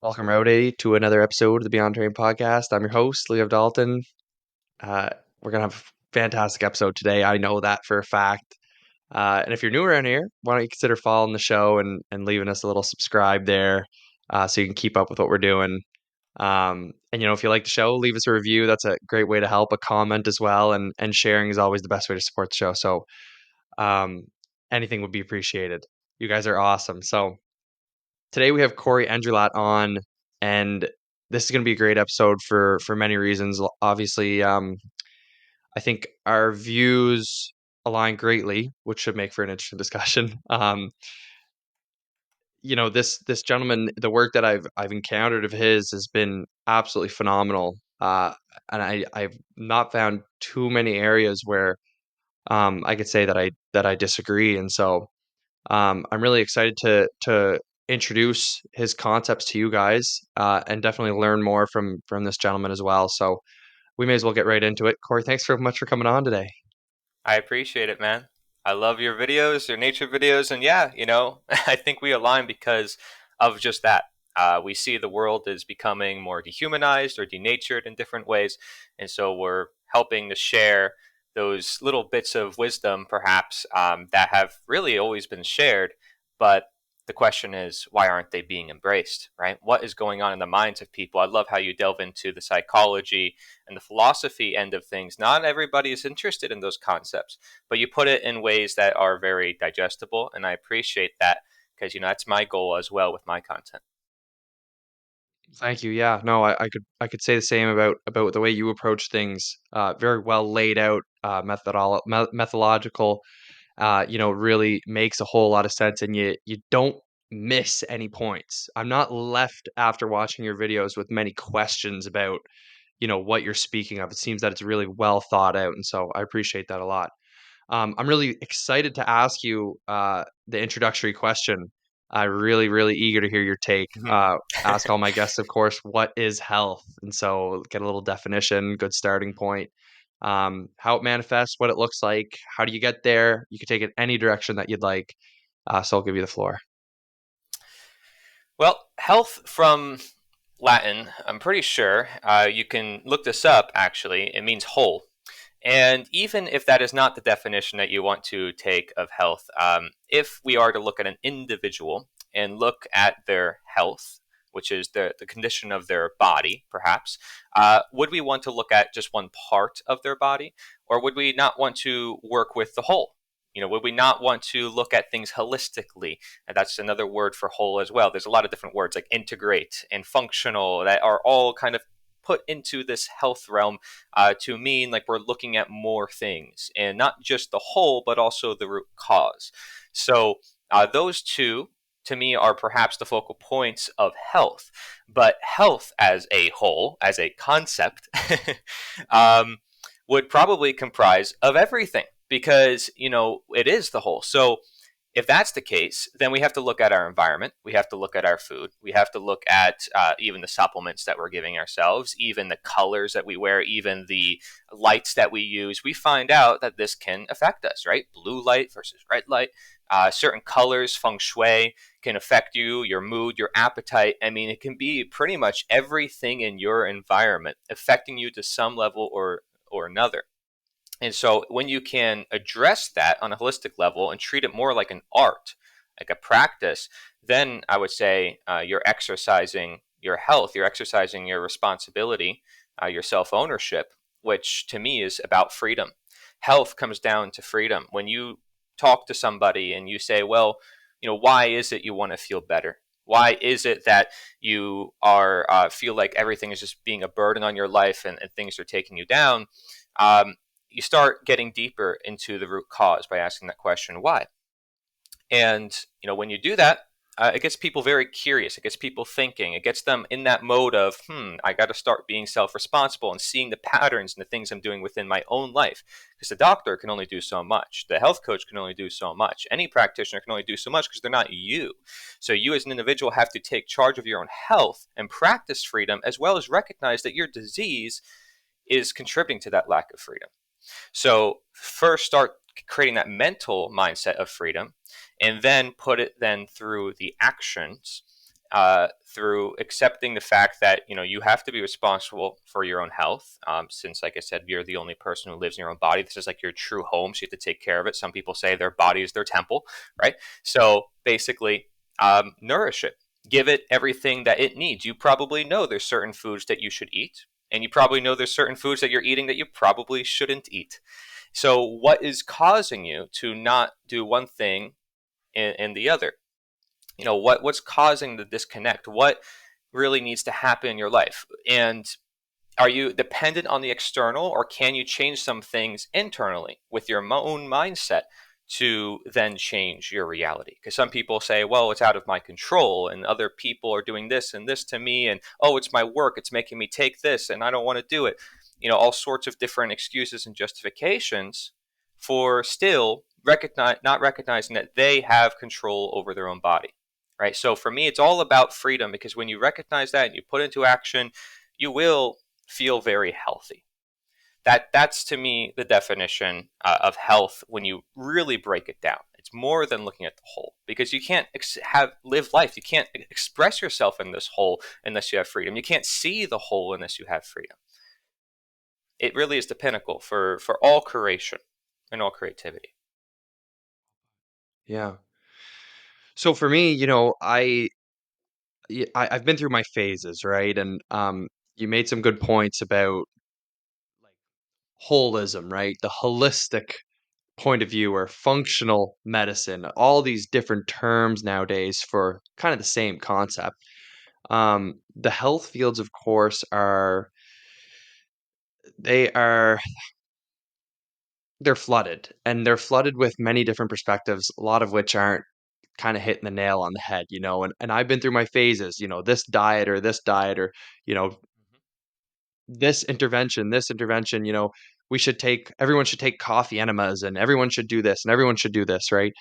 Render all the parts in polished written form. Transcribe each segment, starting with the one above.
Welcome, Rowdy, to another episode of the Beyond Terrain podcast. I'm your host, Leo Dalton. Uh, we're going to have a fantastic episode today. I know that for a fact. And if you're new around here, why don't you consider following the show and leaving us a little subscribe there so you can keep up with what we're doing. And if you like the show, leave us a review. That's a great way to help. A comment as well. And sharing is always the best way to support the show. So um, anything would be appreciated. You guys are awesome. So today we have Cory Endrulat on, and this is going to be a great episode for many reasons. Obviously, I think our views align greatly, which should make for an interesting discussion. This gentleman, the work that I've encountered of his has been absolutely phenomenal. And I've not found too many areas where I could say that I disagree. And so I'm really excited to introduce his concepts to you guys and definitely learn more from this gentleman as well. So we may as well get right into it. Cory, thanks so much for coming on today. I appreciate it, man. I love your videos, your nature videos, and yeah, I think we align because of just that. We see the world is becoming more dehumanized or denatured in different ways, and so we're helping to share those little bits of wisdom, perhaps, that have really always been shared, but the question is, why aren't they being embraced, right? What is going on in the minds of people? I love how you delve into the psychology and the philosophy end of things. Not everybody is interested in those concepts, but you put it in ways that are very digestible, and I appreciate that because that's my goal as well with my content. Thank you. Yeah, no, I could say the same about the way you approach things. Very well laid out, methodological. Really makes a whole lot of sense, and you don't miss any points. I'm not left after watching your videos with many questions about what you're speaking of. It seems that it's really well thought out, and so I appreciate that a lot. I'm really excited to ask you the introductory question. I'm really, really eager to hear your take. Ask all my guests, of course, what is health? And so get a little definition, good starting point. How it manifests, what it looks like, how do you get there? You can take it any direction that you'd like. So I'll give you the floor. Well, health from Latin, I'm pretty sure. You can look this up, actually. It means whole. And even if that is not the definition that you want to take of health, if we are to look at an individual and look at their health, which is the condition of their body, perhaps, would we want to look at just one part of their body? Or would we not want to work with the whole? Would we not want to look at things holistically? And that's another word for whole as well. There's a lot of different words like integrate and functional that are all kind of put into this health realm to mean like we're looking at more things and not just the whole, but also the root cause. So those two, to me, are perhaps the focal points of health. But health as a whole, as a concept, um, would probably comprise of everything because, it is the whole. So if that's the case, then we have to look at our environment. We have to look at our food. We have to look at even the supplements that we're giving ourselves, even the colors that we wear, even the lights that we use. We find out that this can affect us, right? Blue light versus red light. Certain colors, feng shui, can affect you, your mood, your appetite. I mean, it can be pretty much everything in your environment affecting you to some level or another. And so when you can address that on a holistic level and treat it more like an art, like a practice, then I would say you're exercising your health, you're exercising your responsibility, your self ownership, which to me is about freedom. Health comes down to freedom. When you talk to somebody and you say, well, why is it you want to feel better? Why is it that you are feel like everything is just being a burden on your life and things are taking you down? Um, you start getting deeper into the root cause by asking that question, why? And when you do that, it gets people very curious. It gets people thinking. It gets them in that mode of, I got to start being self-responsible and seeing the patterns and the things I'm doing within my own life. Because the doctor can only do so much. The health coach can only do so much. Any practitioner can only do so much because they're not you. So you as an individual have to take charge of your own health and practice freedom, as well as recognize that your disease is contributing to that lack of freedom. So first start creating that mental mindset of freedom and then put it then through the actions through accepting the fact that you have to be responsible for your own health. Since, like I said, you're the only person who lives in your own body. This is like your true home, so you have to take care of it. Some people say their body is their temple, right? So basically, nourish it, give it everything that it needs. You probably know there's certain foods that you should eat, and you probably know there's certain foods that you're eating that you probably shouldn't eat. So, what is causing you to not do one thing and the other? What's causing the disconnect? What really needs to happen in your life? And are you dependent on the external, or can you change some things internally with your own mindset to then change your reality? Because some people say, well, it's out of my control, and other people are doing this and this to me, and oh, it's my work, it's making me take this, and I don't want to do it. All sorts of different excuses and justifications for still not recognizing that they have control over their own body. Right. So for me, it's all about freedom, because when you recognize that and you put into action, you will feel very healthy. That's to me the definition of health when you really break it down. It's more than looking at the whole, because you can't live life. You can't express yourself in this whole unless you have freedom. You can't see the whole unless you have freedom. It really is the pinnacle for all creation and all creativity. Yeah. So for me, I've been through my phases, right? And you made some good points about like holism, right? The holistic point of view or functional medicine, all these different terms nowadays for kind of the same concept. The health fields, of course, they are they're flooded, and they're flooded with many different perspectives, a lot of which aren't kind of hitting the nail on the head, and I've been through my phases, this diet or, you know, this intervention, everyone should take coffee enemas and everyone should do this and everyone should do this, right?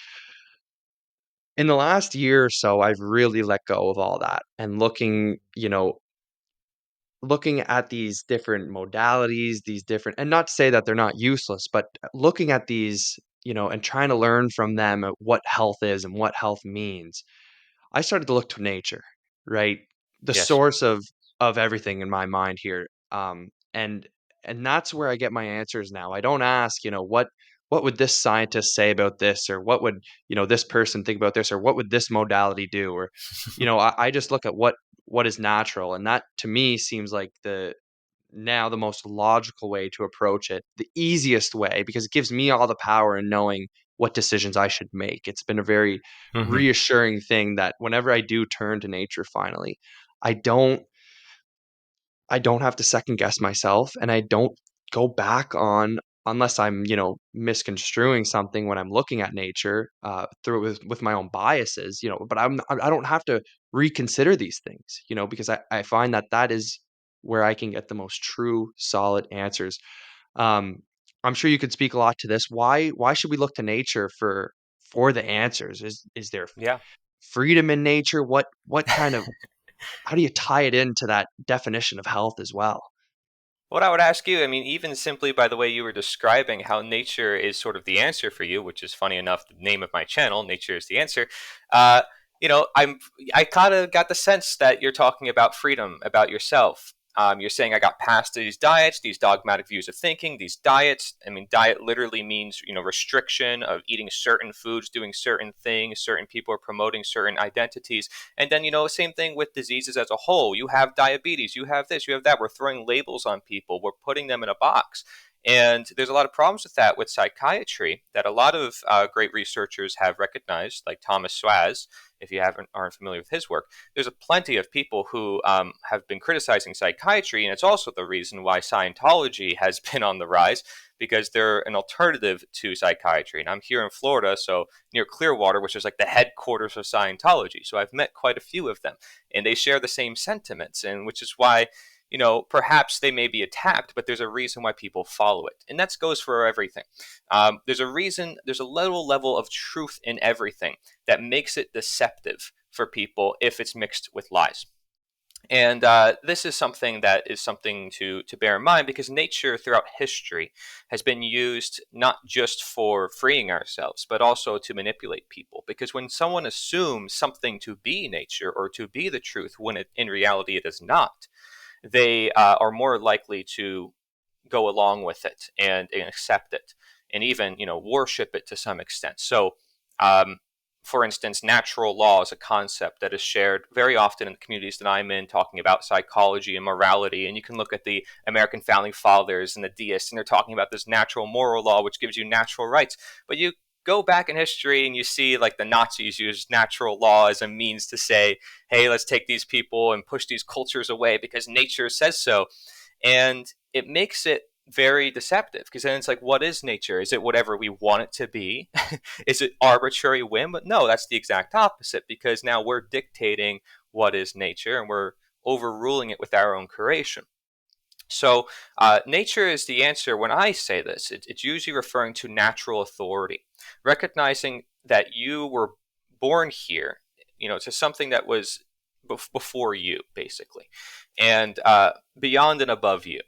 In the last year or so, I've really let go of all that and looking at these different modalities, these different, and not to say that they're not useless, but looking at these, and trying to learn from them what health is and what health means. I started to look to nature, right? The Yes. source of everything in my mind here. And that's where I get my answers now. I don't ask, what would this scientist say about this, or what would, this person think about this, or what would this modality do? Or, I just look at what is natural. And that to me seems like the most logical way to approach it, the easiest way, because it gives me all the power in knowing what decisions I should make. It's been a very Hmm. reassuring thing that whenever I do turn to nature finally, I don't I don't have to second guess myself, and I don't go back on, unless I'm, misconstruing something when I'm looking at nature through with my own biases, but I don't have to reconsider these things, because I find that is where I can get the most true, solid answers. Um, I'm sure you could speak a lot to this. Why should we look to nature for the answers? Is there Yeah. freedom in nature? What kind of how do you tie it into that definition of health as well? What I would ask you, I mean, even simply by the way you were describing how nature is sort of the answer for you, which is funny enough, the name of my channel, Nature is the Answer. Uh, I kind of got the sense that you're talking about freedom, about yourself. You're saying I got past these diets, these dogmatic views of thinking, these diets. I mean, diet literally means, restriction of eating certain foods, doing certain things. Certain people are promoting certain identities. And then, same thing with diseases as a whole. You have diabetes, you have this, you have that. We're throwing labels on people, we're putting them in a box. And there's a lot of problems with that with psychiatry that a lot of great researchers have recognized, like Thomas Swaz, if you aren't familiar with his work. There's plenty of people who have been criticizing psychiatry, and it's also the reason why Scientology has been on the rise, because they're an alternative to psychiatry. And I'm here in Florida, so near Clearwater, which is like the headquarters of Scientology. So I've met quite a few of them, and they share the same sentiments, and which is why, perhaps they may be attacked, but there's a reason why people follow it. And that goes for everything. There's a reason, there's a little level of truth in everything that makes it deceptive for people if it's mixed with lies. And this is something that is something to bear in mind, because nature throughout history has been used not just for freeing ourselves, but also to manipulate people. Because when someone assumes something to be nature or to be the truth, when in reality it is not, they are more likely to go along with it and accept it, and even worship it to some extent. So, um, for instance, natural law is a concept that is shared very often in the communities that I'm in, talking about psychology and morality. And you can look at the American founding fathers and the deists, and they're talking about this natural moral law, which gives you natural rights. But you go back in history and you see, like, the Nazis used natural law as a means to say, hey, let's take these people and push these cultures away because nature says so. And it makes it very deceptive, because then it's like, what is nature? Is it whatever we want it to be? Is it arbitrary whim? But no, that's the exact opposite, because now we're dictating what is nature and we're overruling it with our own creation. So, nature is the answer. When I say this, it's usually referring to natural authority, recognizing that you were born here, to something that was before you, basically, and beyond and above you.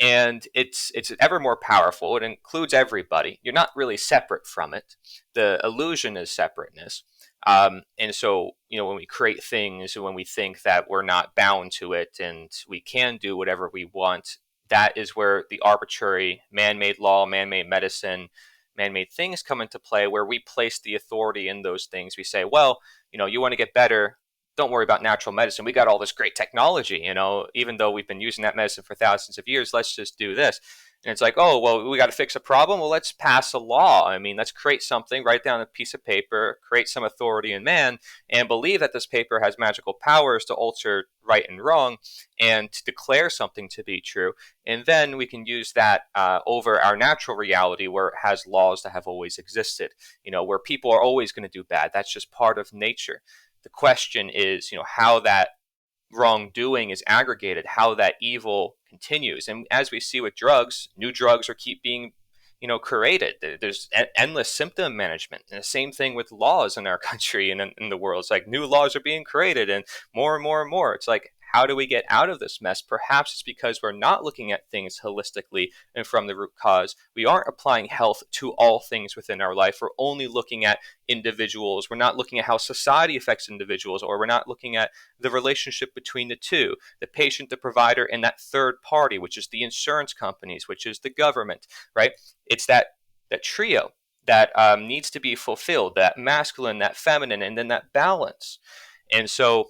And it's ever more powerful. It includes everybody. You're not really separate from it. The illusion is separateness. And so, when we create things, when we think that we're not bound to it and we can do whatever we want, that is where the arbitrary man-made law, man-made medicine, man-made things come into play, where we place the authority in those things. We say, well, you want to get better, don't worry about natural medicine. We got all this great technology, even though we've been using that medicine for thousands of years, let's just do this. And it's like, oh, well, we got to fix a problem. Well, let's pass a law. I mean, let's create something, write down a piece of paper, create some authority in man, and believe that this paper has magical powers to alter right and wrong and to declare something to be true. And then we can use that over our natural reality, where it has laws that have always existed, where people are always going to do bad. That's just part of nature. The question is, how that wrongdoing is aggregated, how that evil continues. And as we see with drugs, new drugs are keep being, created. There's endless symptom management, and the same thing with laws in our country and in the world. It's like new laws are being created, and more and more. It's like, how do we get out of this mess? Perhaps it's because we're not looking at things holistically and from the root cause. We aren't applying health to all things within our life. We're only looking at individuals. We're not looking at how society affects individuals, or we're not looking at the relationship between the two, the patient, the provider, and that third party, which is the insurance companies, which is the government, right? It's that trio that needs to be fulfilled, that masculine, that feminine, and then that balance. And so,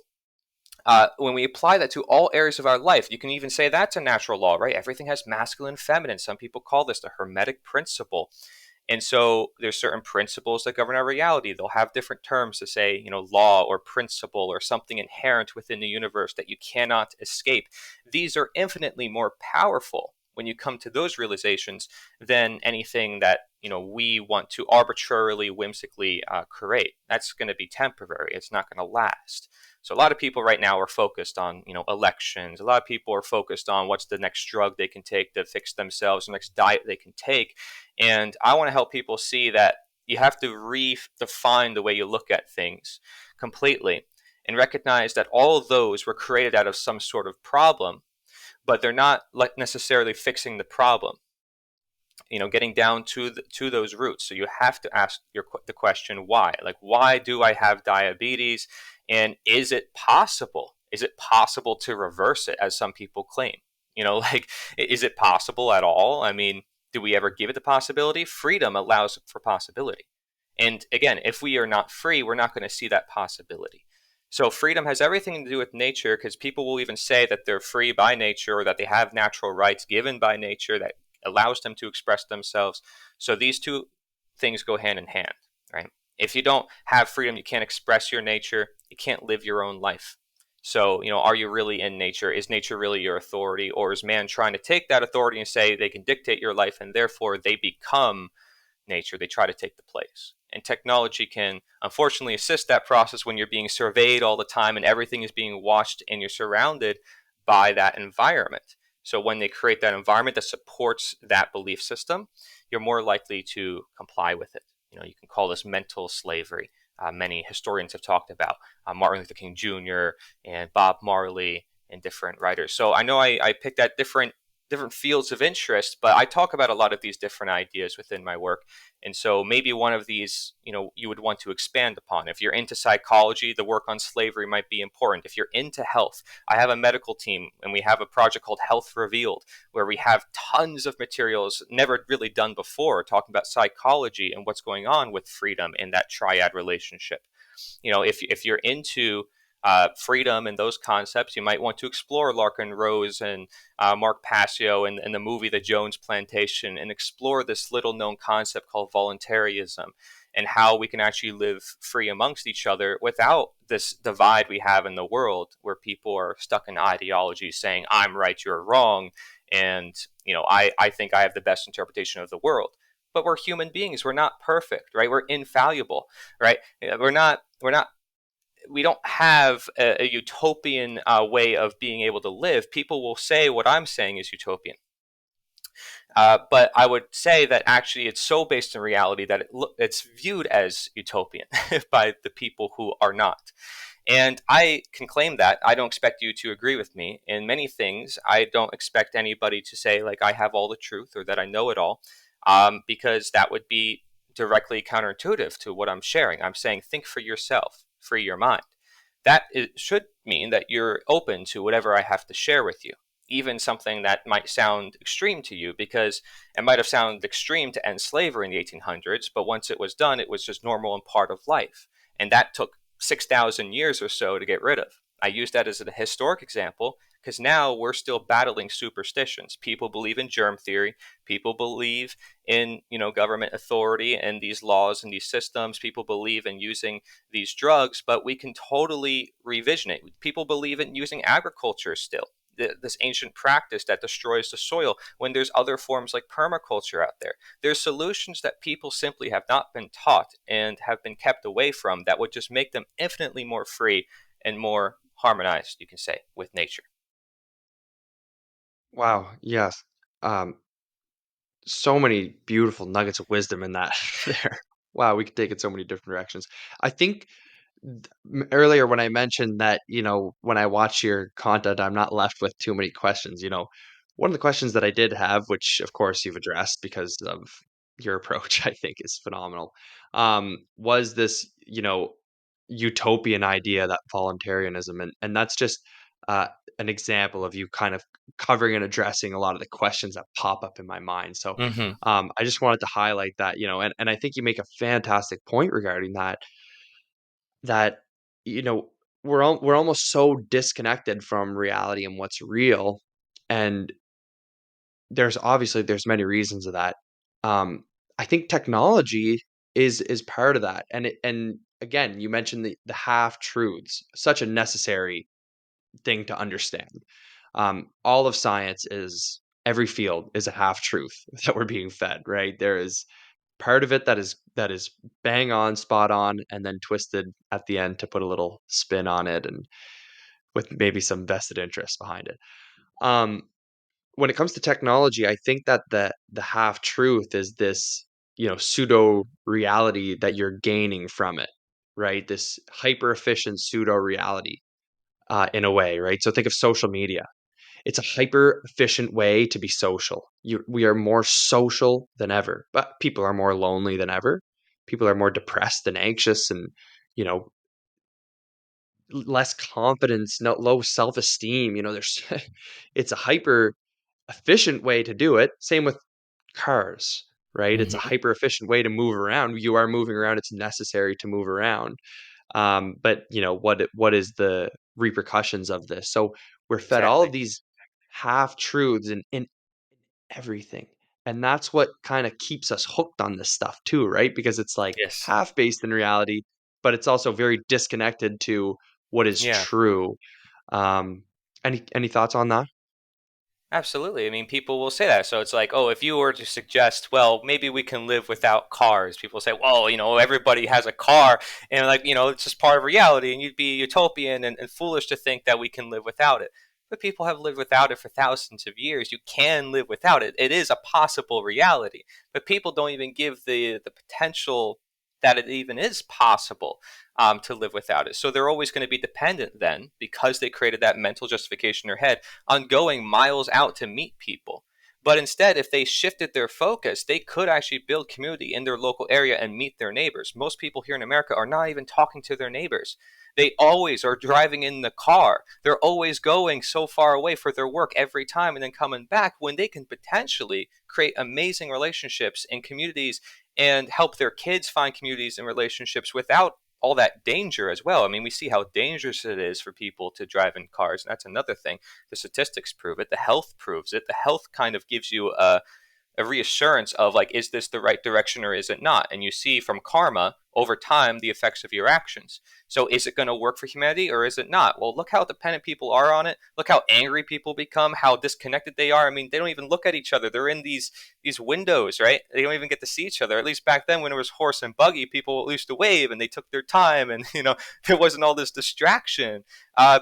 when we apply that to all areas of our life, you can even say that's a natural law, right? Everything has masculine, feminine. Some people call this the Hermetic principle. And so there's certain principles that govern our reality. They'll have different terms to say, law or principle or something inherent within the universe that you cannot escape. These are infinitely more powerful when you come to those realizations than anything that, we want to arbitrarily, whimsically create. That's going to be temporary. It's not going to last. So a lot of people right now are focused on, elections. A lot of people are focused on what's the next drug they can take to fix themselves, the next diet they can take. And I want to help people see that you have to redefine the way you look at things completely, and recognize that all of those were created out of some sort of problem, but they're not like necessarily fixing the problem. Getting down to those roots. So you have to ask the question, why? Like, why do I have diabetes? And is it possible? Is it possible to reverse it, as some people claim? Like, is it possible at all? I mean, do we ever give it the possibility? Freedom allows for possibility. And again, if we are not free, we're not going to see that possibility. So freedom has everything to do with nature, because people will even say that they're free by nature, or that they have natural rights given by nature that allows them to express themselves. So these two things go hand in hand, right? If you don't have freedom, you can't express your nature, you can't live your own life. So, are you really in nature? Is nature really your authority? Or is man trying to take that authority and say they can dictate your life, and therefore they become nature? They try to take the place. And technology can unfortunately assist that process when you're being surveyed all the time and everything is being watched and you're surrounded by that environment. So when they create that environment that supports that belief system, you're more likely to comply with it. You can call this mental slavery. Many historians have talked about Martin Luther King Jr. and Bob Marley in different writers. So I know I picked at different fields of interest, but I talk about a lot of these different ideas within my work. And so maybe one of these, you would want to expand upon. If you're into psychology, the work on slavery might be important. If you're into health, I have a medical team and we have a project called Health Revealed, where we have tons of materials never really done before, talking about psychology and what's going on with freedom in that triad relationship. If you're into freedom and those concepts, you might want to explore Larkin Rose and Mark Passio and the movie The Jones Plantation, and explore this little known concept called voluntarism, and how we can actually live free amongst each other without this divide we have in the world, where people are stuck in ideology saying I'm right, you're wrong, and I think I have the best interpretation of the world. But we're human beings. We're not perfect, right? We're infallible, right? We don't have a utopian way of being able to live. People will say what I'm saying is utopian. But I would say that actually it's so based in reality that it's viewed as utopian by the people who are not. And I can claim that. I don't expect you to agree with me in many things. I don't expect anybody to say, like, I have all the truth or that I know it all, because that would be directly counterintuitive to what I'm sharing. I'm saying, think for yourself, free your mind. Should mean that you're open to whatever I have to share with you, even something that might sound extreme to you, because it might have sounded extreme to end slavery in the 1800s, but once it was done, it was just normal and part of life. And that took 6,000 years or so to get rid of. I use that as a historic example because now we're still battling superstitions. People believe in germ theory. People believe in, government authority and these laws and these systems. People believe in using these drugs, but we can totally revision it. People believe in using agriculture still, this ancient practice that destroys the soil, when there's other forms like permaculture out there. There's solutions that people simply have not been taught and have been kept away from, that would just make them infinitely more free and more harmonized, you can say, with nature. Wow, yes. Um, so many beautiful nuggets of wisdom in that there. Wow, we could take it so many different directions. I think earlier when I mentioned that, when I watch your content, I'm not left with too many questions. One of the questions that I did have, which of course you've addressed because of your approach, I think is phenomenal, was this, utopian idea that voluntarism, and that's just uh, an example of you kind of covering and addressing a lot of the questions that pop up in my mind. So Mm-hmm. I just wanted to highlight that, and I think you make a fantastic point regarding that you know we're almost so disconnected from reality and what's real, and there's many reasons of that. um I think technology is part of that, and again, you mentioned the half truths, such a necessary thing to understand. All of science is every field is a half truth that we're being fed, right? There is part of it that is bang on, spot on, and then twisted at the end to put a little spin on it, and with maybe some vested interest behind it. Um, when it comes to technology, I think that the half truth is this, pseudo reality that you're gaining from it, right? This hyper efficient pseudo reality, in a way, right? So think of social media. It's a hyper efficient way to be social. We are more social than ever, but people are more lonely than ever. People are more depressed and anxious, and you know less confidence, no low self esteem. There's it's a hyper efficient way to do it. Same with cars, right? It's a Mm-hmm. hyper efficient way to move around. You are moving around. It's necessary to move around. But what is the repercussions of this? So we're fed all Exactly. of these half truths in everything. And that's what kind of keeps us hooked on this stuff too, right? Because it's like Yes. half based in reality, but it's also very disconnected to what is Yeah. true. Um, any thoughts on that? Absolutely. I mean, people will say that. So it's like, oh, if you were to suggest, well, maybe we can live without cars, people say, well, everybody has a car. And like, it's just part of reality. And you'd be utopian and foolish to think that we can live without it. But people have lived without it for thousands of years. You can live without it. It is a possible reality. But people don't even give the potential that it even is possible. to live without it. So they're always going to be dependent then, because they created that mental justification in their head, on going miles out to meet people. But instead, if they shifted their focus, they could actually build community in their local area and meet their neighbors. Most people here in America are not even talking to their neighbors. They always are driving in the car. They're always going so far away for their work every time and then coming back, when they can potentially create amazing relationships and communities and help their kids find communities and relationships without all that danger as well. I mean, we see how dangerous it is for people to drive in cars. And that's another thing. The statistics prove it. The health proves it. The health kind of gives you a reassurance of like, is this the right direction or is it not? And you see from karma over time the effects of your actions. So is it going to work for humanity or is it not? Well, look how dependent people are on it. Look how angry people become, how disconnected they are. I mean, they don't even look at each other. They're in these windows, right? They don't even get to see each other. At least back then, when it was horse and buggy, people used to wave and they took their time, and there wasn't all this distraction.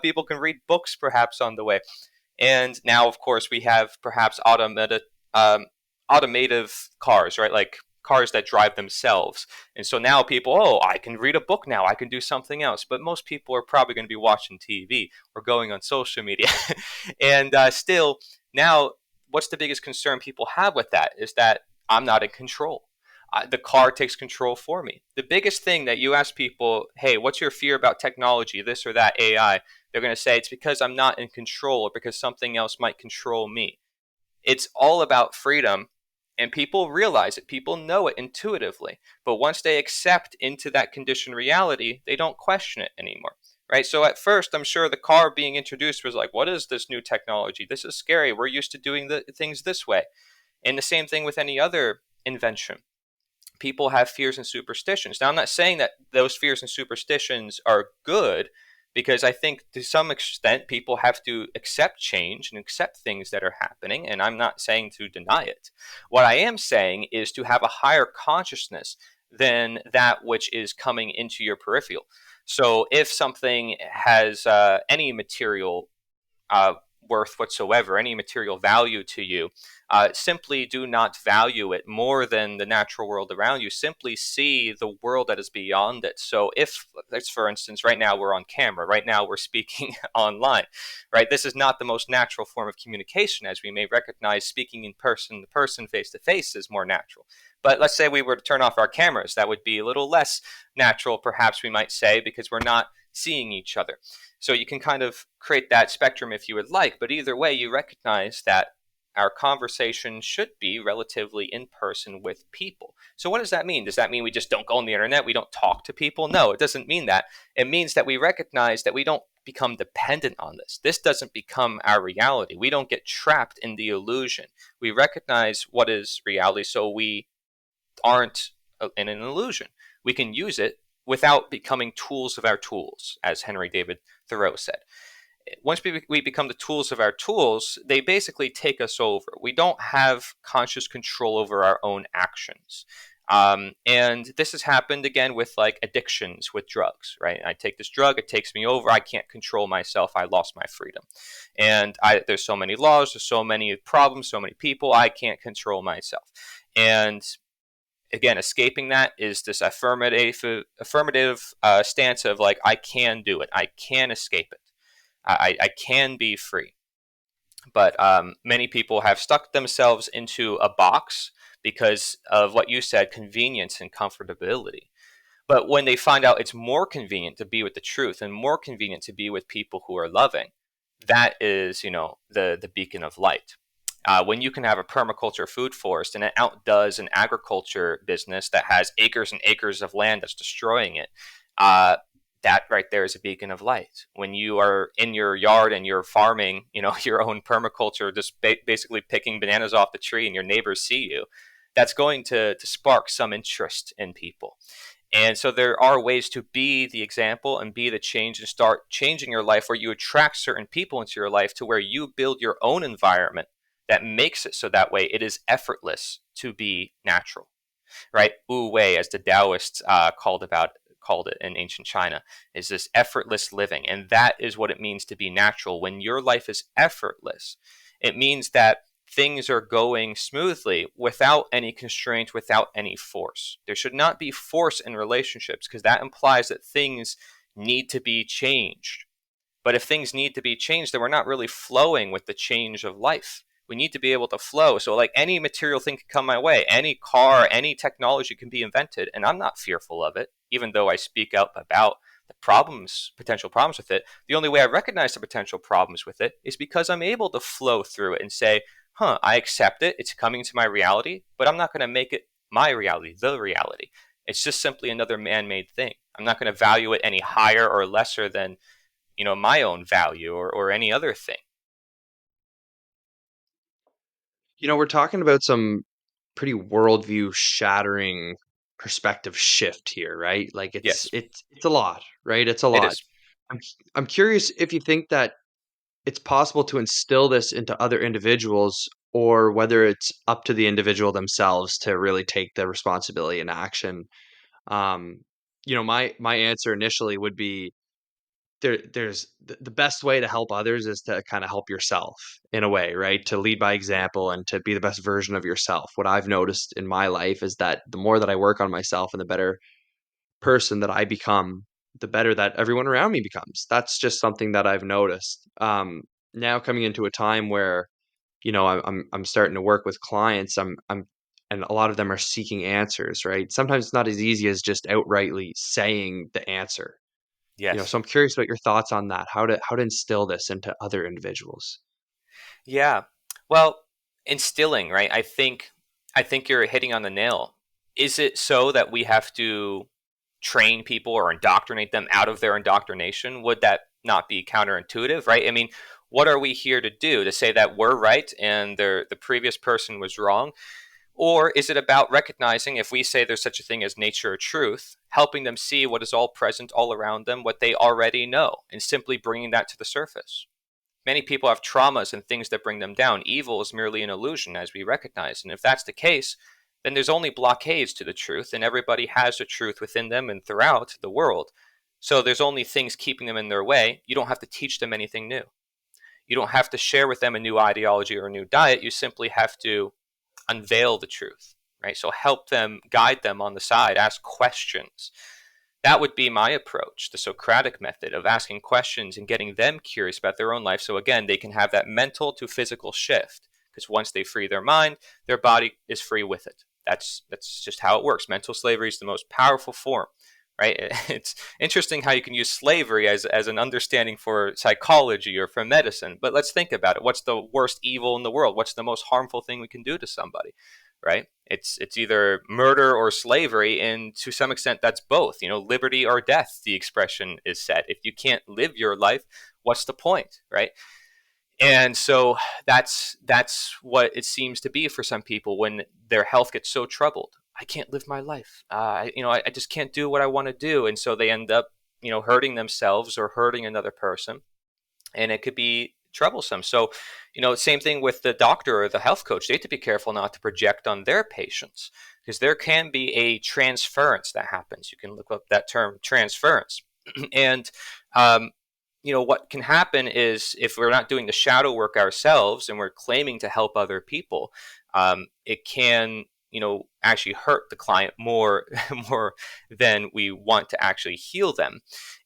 People can read books perhaps on the way. And now, of course, we have perhaps um, automative cars, right? Like cars that drive themselves. And so now people, oh, I can read a book now. I can do something else. But most people are probably going to be watching TV or going on social media. And still, now, what's the biggest concern people have with that is that I'm not in control. The car takes control for me. The biggest thing that you ask people, hey, what's your fear about technology, this or that AI? They're going to say it's because I'm not in control or because something else might control me. It's all about freedom, and people realize it. People know it intuitively. But once they accept into that conditioned reality, they don't question it anymore. Right? So at first, I'm sure the car being introduced was like, what is this new technology? This is scary. We're used to doing the things this way. And the same thing with any other invention. People have fears and superstitions. Now, I'm not saying that those fears and superstitions are good, because I think to some extent people have to accept change and accept things that are happening. And I'm not saying to deny it. What I am saying is to have a higher consciousness than that which is coming into your peripheral. So if something has any material uh, worth whatsoever, any material value to you, simply do not value it more than the natural world around you. Simply see the world that is beyond it. So if, let's for instance, right now we're on camera, right now we're speaking online, right? This is not the most natural form of communication, as we may recognize speaking in person to person, face to face is more natural. But let's say we were to turn off our cameras, that would be a little less natural, perhaps we might say, because we're not seeing each other. So you can kind of create that spectrum if you would like, but either way, you recognize that our conversation should be relatively in person with people. So what does that mean? Does that mean we just don't go on the internet? We don't talk to people? No, it doesn't mean that. It means that we recognize that we don't become dependent on this. This doesn't become our reality. We don't get trapped in the illusion. We recognize what is reality, so we aren't in an illusion. We can use it without becoming tools of our tools, as Henry David Thoreau said. Once we become the tools of our tools, they basically take us over. We don't have conscious control over our own actions. And this has happened again with like addictions with drugs, right? I take this drug, it takes me over. I can't control myself. I lost my freedom. And there's so many laws, there's so many problems, so many people. I can't control myself. And again, escaping that is this affirmative stance of like, I can do it. I can escape it. I can be free. But many people have stuck themselves into a box because of what you said, convenience and comfortability. But when they find out it's more convenient to be with the truth and more convenient to be with people who are loving, that is, the beacon of light. When you can have a permaculture food forest and it outdoes an agriculture business that has acres and acres of land that's destroying it, that right there is a beacon of light. When you are in your yard and you're farming, your own permaculture, just basically picking bananas off the tree, and your neighbors see you, that's going to spark some interest in people. And so there are ways to be the example and be the change and start changing your life, where you attract certain people into your life to where you build your own environment that makes it so that way it is effortless to be natural, right? Wu Wei, as the Taoists called it in ancient China, is this effortless living. And that is what it means to be natural. When your life is effortless, it means that things are going smoothly without any constraint, without any force. There should not be force in relationships because that implies that things need to be changed. But if things need to be changed, then we're not really flowing with the change of life. We need to be able to flow. So, like, any material thing can come my way, any car, any technology can be invented, and I'm not fearful of it, even though I speak up about the problems, potential problems with it. The only way I recognize the potential problems with it is because I'm able to flow through it and say, I accept it. It's coming to my reality, but I'm not going to make it my reality, the reality. It's just simply another man made thing. I'm not going to value it any higher or lesser than my own value or any other thing. We're talking about some pretty worldview shattering perspective shift here, right? Like it's Yes, it's it's a lot, right? It's a it lot. is. I'm I'm curious if you think that it's possible to instill this into other individuals or whether it's up to the individual themselves to really take the responsibility and action. Um, my answer initially would be there's the best way to help others is to kind of help yourself in a way, right? To lead by example and to be the best version of yourself. What I've noticed in my life is that the more that I work on myself and the better person that I become, the better that everyone around me becomes. That's just something that I've noticed. Now coming into a time where I'm starting to work with clients. I'm and a lot of them are seeking answers, right? Sometimes it's not as easy as just outrightly saying the answer. Yes. So I'm curious about your thoughts on that. How to instill this into other individuals. Yeah. Well, instilling, right? I think you're hitting on the nail. Is it so that we have to train people or indoctrinate them out of their indoctrination? Would that not be counterintuitive, right? I mean, what are we here to do? To say that we're right and the previous person was wrong? Or is it about recognizing, if we say there's such a thing as nature or truth, helping them see what is all present all around them, what they already know, and simply bringing that to the surface? Many people have traumas and things that bring them down. Evil is merely an illusion, as we recognize. And if that's the case, then there's only blockades to the truth, and everybody has the truth within them and throughout the world. So there's only things keeping them in their way. You don't have to teach them anything new. You don't have to share with them a new ideology or a new diet. You simply have to unveil the truth, right? So help them, guide them on the side, ask questions. That would be my approach, the Socratic method of asking questions and getting them curious about their own life. So again, they can have that mental to physical shift. Because once they free their mind, their body is free with it. That's just how it works. Mental slavery is the most powerful form, right? It's interesting how you can use slavery as an understanding for psychology or for medicine. But let's think about it. What's the worst evil in the world? What's the most harmful thing we can do to somebody? Right? It's either murder or slavery, and to some extent, that's both. Liberty or death. The expression is said. If you can't live your life, what's the point, right? And so that's what it seems to be for some people when their health gets so troubled. I can't live my life. I just can't do what I want to do, and so they end up, hurting themselves or hurting another person, and it could be troublesome. So, same thing with the doctor or the health coach. They have to be careful not to project on their patients because there can be a transference that happens. You can look up that term, transference. And, what can happen is if we're not doing the shadow work ourselves and we're claiming to help other people, it can, actually hurt the client more, more than we want to actually heal them.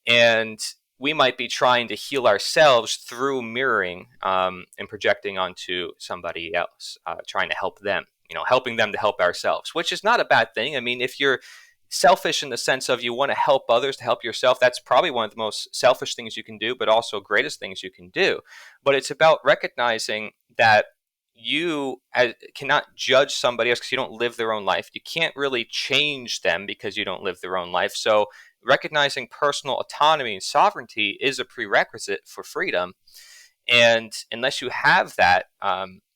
And we might be trying to heal ourselves through mirroring and projecting onto somebody else, trying to help them, helping them to help ourselves, which is not a bad thing. I mean, if you're selfish in the sense of you want to help others to help yourself, that's probably one of the most selfish things you can do, but also greatest things you can do. But it's about recognizing that you cannot judge somebody else because you don't live their own life. You can't really change them because you don't live their own life. So recognizing personal autonomy and sovereignty is a prerequisite for freedom. And unless you have that,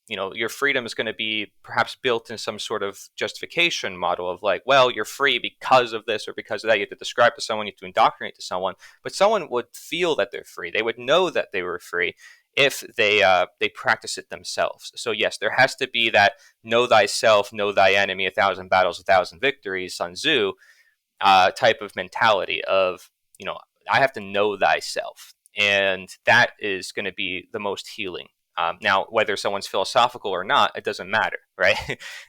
your freedom is going to be perhaps built in some sort of justification model of like, well, you're free because of this or because of that. You have to describe to someone, you have to indoctrinate to someone, but someone would feel that they're free. They would know that they were free if they practice it themselves. So yes, there has to be that know thyself, know thy enemy, 1,000 battles, 1,000 victories, Sun Tzu type of mentality of, I have to know thyself. And that is going to be the most healing. Now, whether someone's philosophical or not, it doesn't matter, right?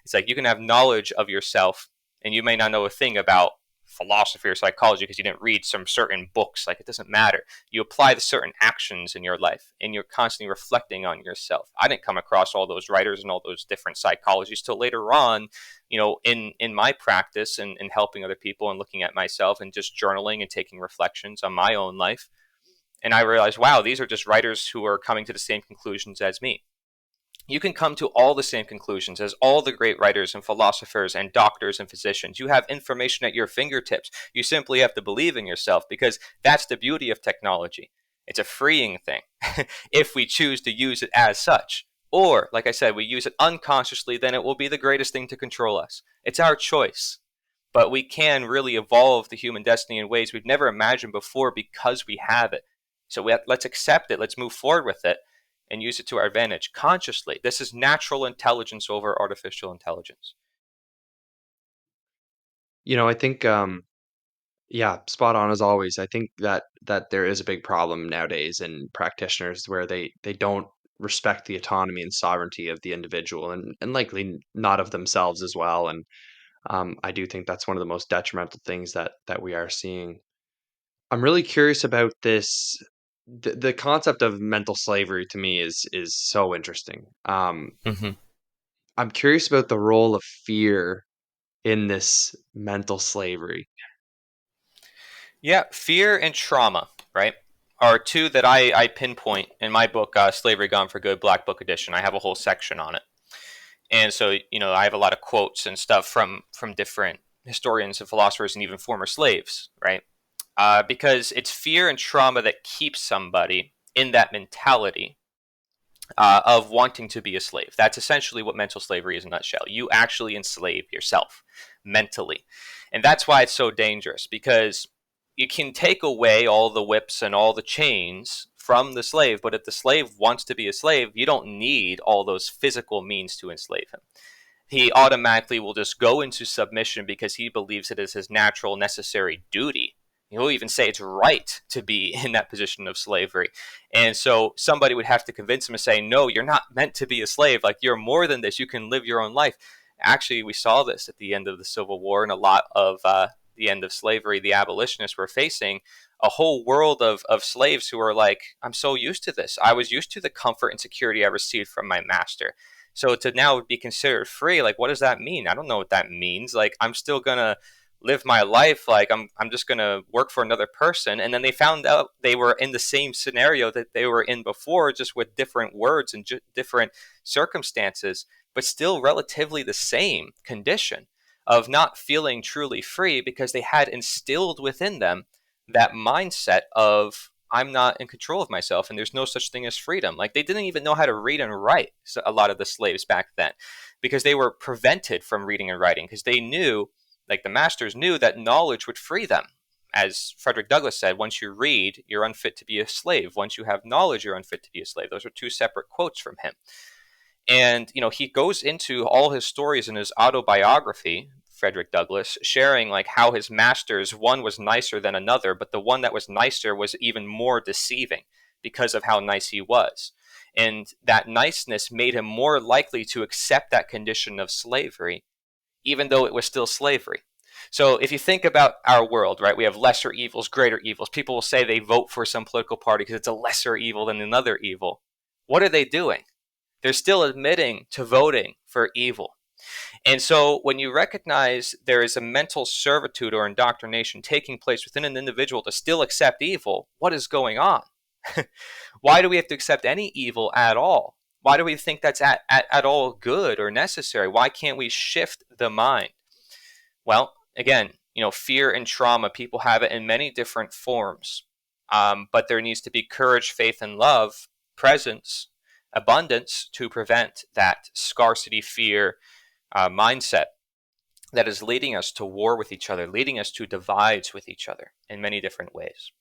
It's like you can have knowledge of yourself, and you may not know a thing about philosophy or psychology because you didn't read some certain books. Like, it doesn't matter. You apply the certain actions in your life, and you're constantly reflecting on yourself. I didn't come across all those writers and all those different psychologies till later on, in my practice and helping other people and looking at myself and just journaling and taking reflections on my own life. And I realized, wow, these are just writers who are coming to the same conclusions as me. You can come to all the same conclusions as all the great writers and philosophers and doctors and physicians. You have information at your fingertips. You simply have to believe in yourself, because that's the beauty of technology. It's a freeing thing if we choose to use it as such. Or, like I said, we use it unconsciously, then it will be the greatest thing to control us. It's our choice. But we can really evolve the human destiny in ways we've never imagined before because we have it. So let's accept it. Let's move forward with it and use it to our advantage consciously. This is natural intelligence over artificial intelligence. I think yeah, spot on as always. I think that there is a big problem nowadays in practitioners where they don't respect the autonomy and sovereignty of the individual, and likely not of themselves as well. And I do think that's one of the most detrimental things that we are seeing. I'm really curious about this. The concept of mental slavery to me is so interesting. Mm-hmm. I'm curious about the role of fear in this mental slavery. Yeah, fear and trauma, right, are two that I pinpoint in my book, Slavery Gone for Good, Black Book Edition. I have a whole section on it. And so, I have a lot of quotes and stuff from different historians and philosophers and even former slaves, right? Because it's fear and trauma that keeps somebody in that mentality of wanting to be a slave. That's essentially what mental slavery is in a nutshell. You actually enslave yourself mentally. And that's why it's so dangerous, because you can take away all the whips and all the chains from the slave, but if the slave wants to be a slave, you don't need all those physical means to enslave him. He automatically will just go into submission because he believes it is his natural, necessary duty. He'll even say it's right to be in that position of slavery. And so somebody would have to convince him to say, no, you're not meant to be a slave. Like, you're more than this. You can live your own life. Actually, we saw this at the end of the Civil War, and a lot of the end of slavery. The abolitionists were facing a whole world of slaves who were like, I'm so used to this. I was used to the comfort and security I received from my master. So to now be considered free, like, what does that mean? I don't know what that means. Like, I'm still gonna live my life. Like, I'm just gonna work for another person. And then they found out they were in the same scenario that they were in before, just with different words and different circumstances, but still relatively the same condition of not feeling truly free, because they had instilled within them that mindset of, I'm not in control of myself and there's no such thing as freedom. Like, they didn't even know how to read and write, so a lot of the slaves back then, because they were prevented from reading and writing, because they knew, like the masters knew, that knowledge would free them. As Frederick Douglass said, once you read, you're unfit to be a slave. Once you have knowledge, you're unfit to be a slave. Those are two separate quotes from him. And, he goes into all his stories in his autobiography, Frederick Douglass, sharing like how his masters, one was nicer than another, but the one that was nicer was even more deceiving because of how nice he was. And that niceness made him more likely to accept that condition of slavery, even though it was still slavery. So if you think about our world, right, we have lesser evils, greater evils. People will say they vote for some political party because it's a lesser evil than another evil. What are they doing? They're still admitting to voting for evil. And so when you recognize there is a mental servitude or indoctrination taking place within an individual to still accept evil, what is going on? Why do we have to accept any evil at all? Why do we think that's at all good or necessary? Why can't we shift the mind? Well, again, fear and trauma, people have it in many different forms. But there needs to be courage, faith, and love, presence, abundance to prevent that scarcity, fear mindset that is leading us to war with each other, leading us to divides with each other in many different ways.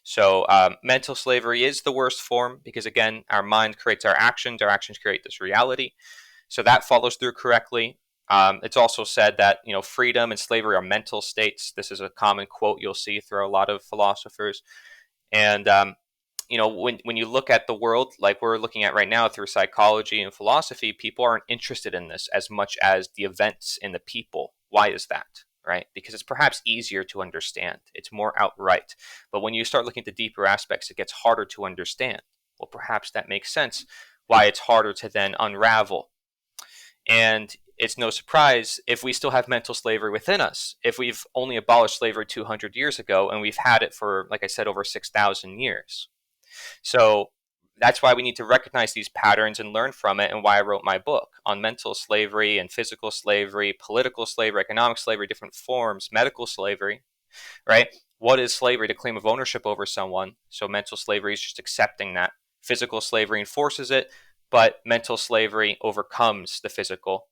So mental slavery is the worst form because, again, our mind creates our actions create this reality. So that follows through correctly. It's also said that, freedom and slavery are mental states. This is a common quote you'll see through a lot of philosophers. And when you look at the world like we're looking at right now through psychology and philosophy, people aren't interested in this as much as the events and the people. Why is that? Right? Because it's perhaps easier to understand. It's more outright. But when you start looking at the deeper aspects, it gets harder to understand. Well, perhaps that makes sense why it's harder to then unravel. And it's no surprise if we still have mental slavery within us. If we've only abolished slavery 200 years ago and we've had it for, like I said, over 6,000 years. So that's why we need to recognize these patterns and learn from it, and why I wrote my book on mental slavery and physical slavery, political slavery, economic slavery, different forms, medical slavery, right? What is slavery? The claim of ownership over someone. So mental slavery is just accepting that. Physical slavery enforces it, but mental slavery overcomes the physical.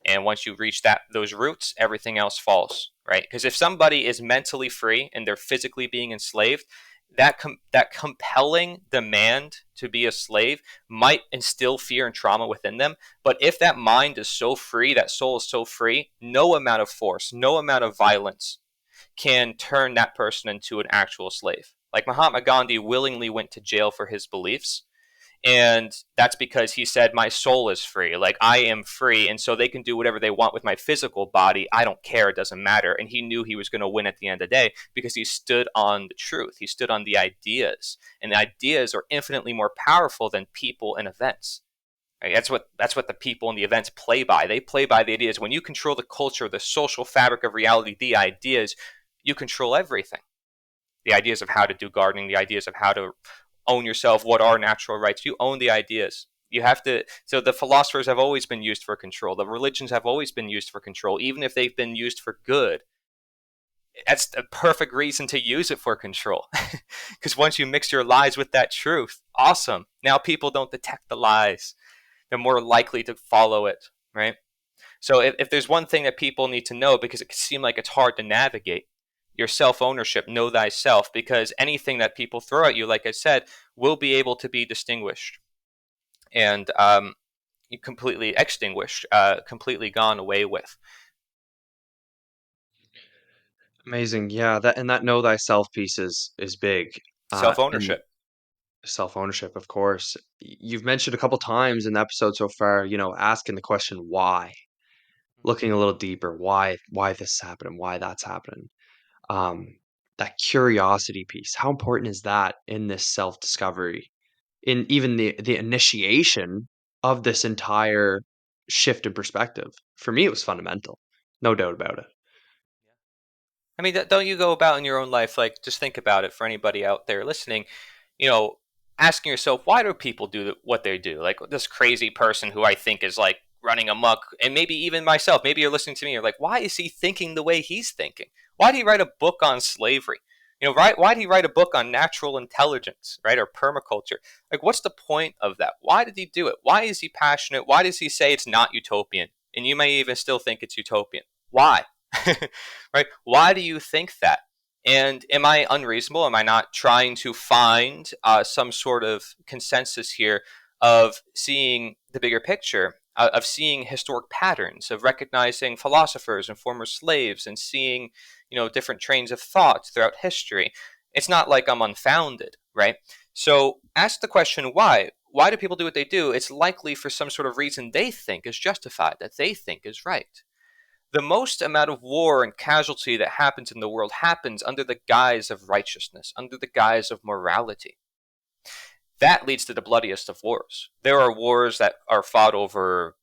And once you reach those roots, everything else falls, right? Because if somebody is mentally free and they're physically being enslaved, that compelling demand to be a slave might instill fear and trauma within them. But if that mind is so free, that soul is so free, no amount of force, no amount of violence can turn that person into an actual slave. Like Mahatma Gandhi willingly went to jail for his beliefs. And that's because he said, my soul is free. Like, I am free. And so they can do whatever they want with my physical body. I don't care. It doesn't matter. And he knew he was going to win at the end of the day because he stood on the truth. He stood on the ideas. And the ideas are infinitely more powerful than people and events. Right? That's what the people and the events play by. They play by the ideas. When you control the culture, the social fabric of reality, the ideas, you control everything. The ideas of how to do gardening, the ideas of how to own yourself, what are natural rights. You own the ideas. You have to. So the philosophers have always been used for control. The religions have always been used for control, even if they've been used for good. That's a perfect reason to use it for control. Because once you mix your lies with that truth, awesome. Now people don't detect the lies. They're more likely to follow it, right? So if there's one thing that people need to know, because it can seem like it's hard to navigate, your self-ownership, know thyself, because anything that people throw at you, like I said, will be able to be distinguished and completely extinguished, completely gone away with. Amazing. Yeah, that know thyself piece is big. And Self-ownership. self-ownership, of course. You've mentioned a couple times in the episode so far, asking the question why, looking a little deeper, why this is happening, why that's happening. Um, that curiosity piece, how important is that in this self-discovery, in even the initiation of this entire shift in perspective? For me, it was fundamental, no doubt about it. I mean, don't you go about in your own life, like, just think about it for anybody out there listening, you know, asking yourself, why do people do what they do? Like this crazy person who I think is like running amok, and maybe even myself, maybe you're listening to me, you're like, why is he thinking the way he's thinking? Why did he write a book on slavery? Right? Why did he write a book on natural intelligence, right? Or permaculture? Like, what's the point of that? Why did he do it? Why is he passionate? Why does he say it's not utopian? And you may even still think it's utopian. Why? Right? Why do you think that? And am I unreasonable? Am I not trying to find some sort of consensus here of seeing the bigger picture, of seeing historic patterns, of recognizing philosophers and former slaves, and seeing, different trains of thought throughout history? It's not like I'm unfounded, right? So ask the question why. Why do people do what they do? It's likely for some sort of reason they think is justified, that they think is right. The most amount of war and casualty that happens in the world happens under the guise of righteousness, under the guise of morality. That leads to the bloodiest of wars. There are wars that are fought over,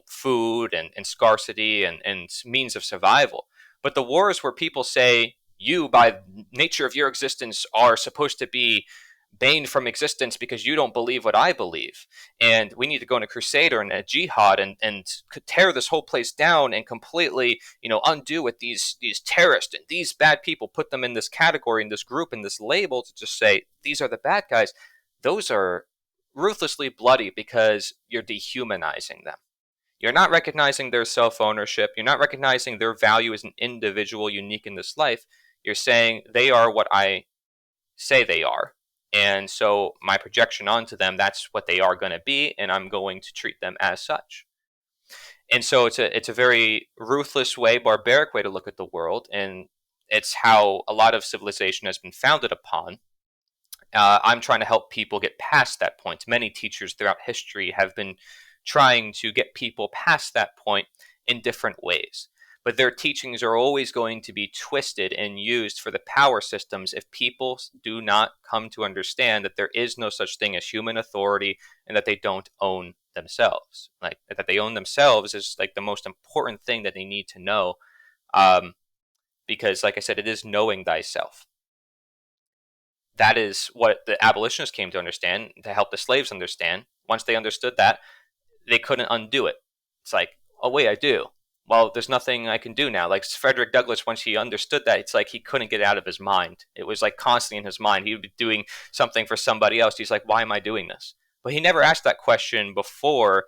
food and scarcity and means of survival. But the wars where people say, you, by nature of your existence, are supposed to be banned from existence because you don't believe what I believe. And we need to go on a crusade or in a jihad and tear this whole place down and completely, undo what these terrorists and these bad people, put them in this category, in this group, in this label, to just say, these are the bad guys. Those are ruthlessly bloody because you're dehumanizing them. You're not recognizing their self-ownership. You're not recognizing their value as an individual unique in this life. You're saying they are what I say they are. And so my projection onto them, that's what they are going to be, and I'm going to treat them as such. And so it's a very ruthless way, barbaric way to look at the world, and it's how a lot of civilization has been founded upon. I'm trying to help people get past that point. Many teachers throughout history have been trying to get people past that point in different ways. But their teachings are always going to be twisted and used for the power systems if people do not come to understand that there is no such thing as human authority and that they don't own themselves. Like that they own themselves is like the most important thing that they need to know. Um, because, like I said, it is knowing thyself. That is what the abolitionists came to understand, to help the slaves understand. Once they understood that, they couldn't undo it. It's like, oh wait, I do. Well, there's nothing I can do now. Like Frederick Douglass, once he understood that, it's like he couldn't get it out of his mind. It was like constantly in his mind. He would be doing something for somebody else. He's like, why am I doing this? But he never asked that question before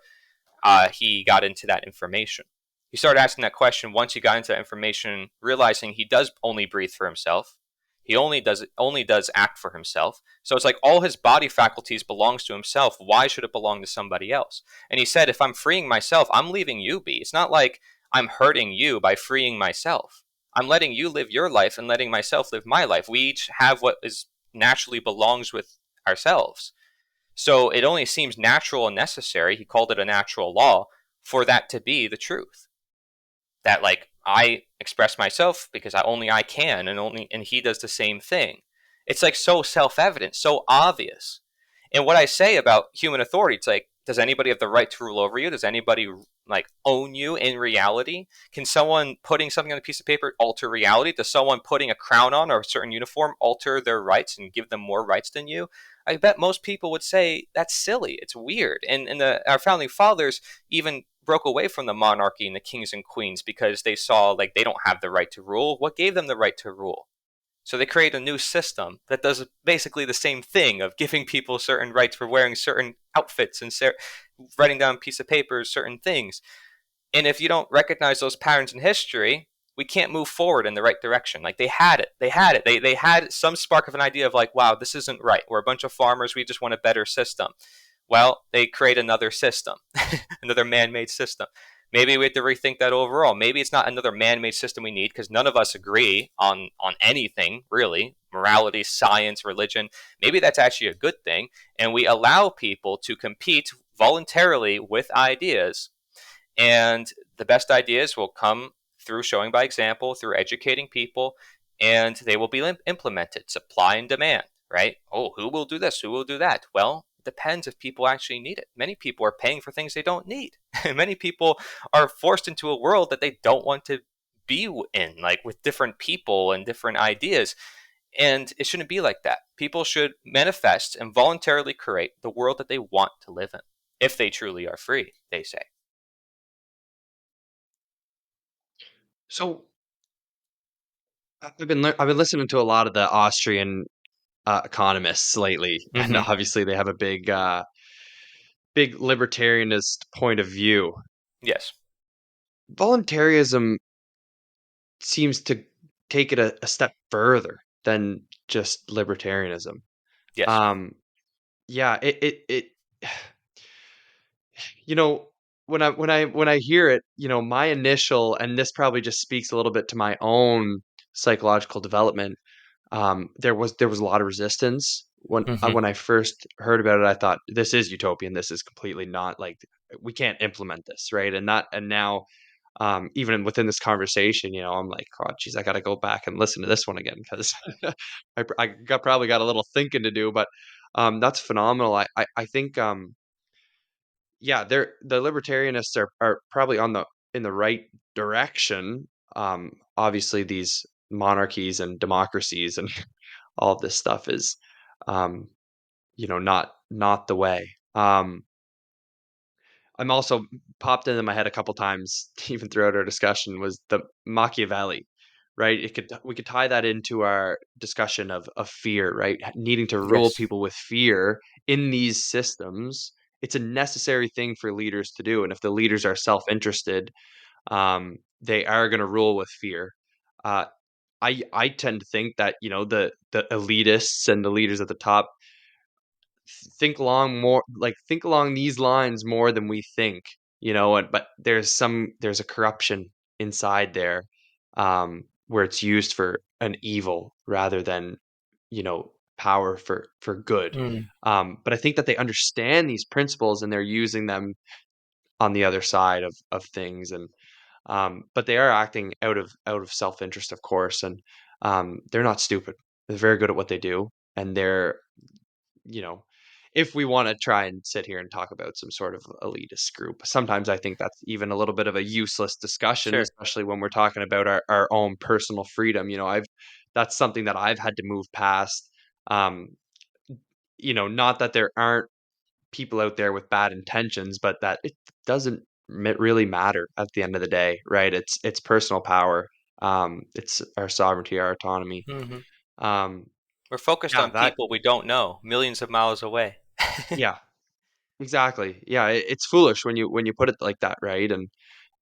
he got into that information. He started asking that question once he got into that information, realizing he does only breathe for himself. He only does act for himself. So it's like all his body faculties belongs to himself. Why should it belong to somebody else? And he said, if I'm freeing myself, I'm leaving you be. It's not like I'm hurting you by freeing myself. I'm letting you live your life and letting myself live my life. We each have what is naturally belongs with ourselves. So it only seems natural and necessary, he called it a natural law, for that to be the truth. That like I express myself because I can, and he does the same thing. It's like so self-evident, so obvious. And what I say about human authority, it's like, does anybody have the right to rule over you? Does anybody like own you in reality? Can someone putting something on a piece of paper alter reality? Does someone putting a crown on or a certain uniform alter their rights and give them more rights than you? I bet most people would say that's silly. It's weird. And our founding fathers even broke away from the monarchy and the kings and queens because they saw like they don't have the right to rule. What gave them the right to rule? So they create a new system that does basically the same thing of giving people certain rights for wearing certain outfits and writing down on a piece of paper certain things. And if you don't recognize those patterns in history, we can't move forward in the right direction. Like they had it. They had it. They had some spark of an idea of like, wow, this isn't right. We're a bunch of farmers. We just want a better system. Well, they create another system, another man-made system. Maybe we have to rethink that overall. Maybe it's not another man-made system we need because none of us agree on anything really, morality, science, religion. Maybe that's actually a good thing, and we allow people to compete voluntarily with ideas, and the best ideas will come through showing by example, through educating people, and they will be implemented. Supply and demand, right? Oh, who will do this? Who will do that? Well, it depends if people actually need it. Many people are paying for things they don't need. Many people are forced into a world that they don't want to be in, like with different people and different ideas. And it shouldn't be like that. People should manifest and voluntarily create the world that they want to live in, if they truly are free, they say. So I've been listening to a lot of the Austrian economists lately, and Mm-hmm. obviously they have a big libertarianist point of view. Yes. Voluntarism seems to take it a step further than just libertarianism. Yes. Um, yeah, it you know, when I hear it, my initial, and this probably just speaks a little bit to my own psychological development. There was a lot of resistance Mm-hmm. when I first heard about it. I thought this is utopian. This is completely not like we can't implement this, right? And now, even within this conversation, I'm like, oh, geez, I got to go back and listen to this one again because probably got a little thinking to do. But that's phenomenal. I think yeah, the libertarianists are probably in the right direction. Obviously, these monarchies and democracies and all of this stuff is, um, not the way. I'm also popped into my head a couple times, even throughout our discussion, was the Machiavelli, right? It could We could tie that into our discussion of fear, right? Needing to rule Yes. people with fear in these systems. It's a necessary thing for leaders to do, and if the leaders are self-interested, they are going to rule with fear. Uh, I tend to think that the elitists and the leaders at the top think along these lines more than we think, but there's a corruption inside there, where it's used for an evil rather than, you know power for good. Mm. But I think that they understand these principles and they're using them on the other side of things, and but they are acting out of self-interest, of course, and they're not stupid. They're very good at what they do, and they're, you know, if we want to try and sit here and talk about some sort of elitist group, sometimes I think that's even a little bit of a useless discussion, Sure. especially when we're talking about our own personal freedom. I've that's something that I've had to move past. Um, not that there aren't people out there with bad intentions, but that it doesn't really matter at the end of the day, right? It's personal power. It's our sovereignty, our autonomy. Hmm. Um, We're focused yeah, on that people we don't know, millions of miles away. yeah, exactly. Yeah, it's foolish when you put it like that, right? And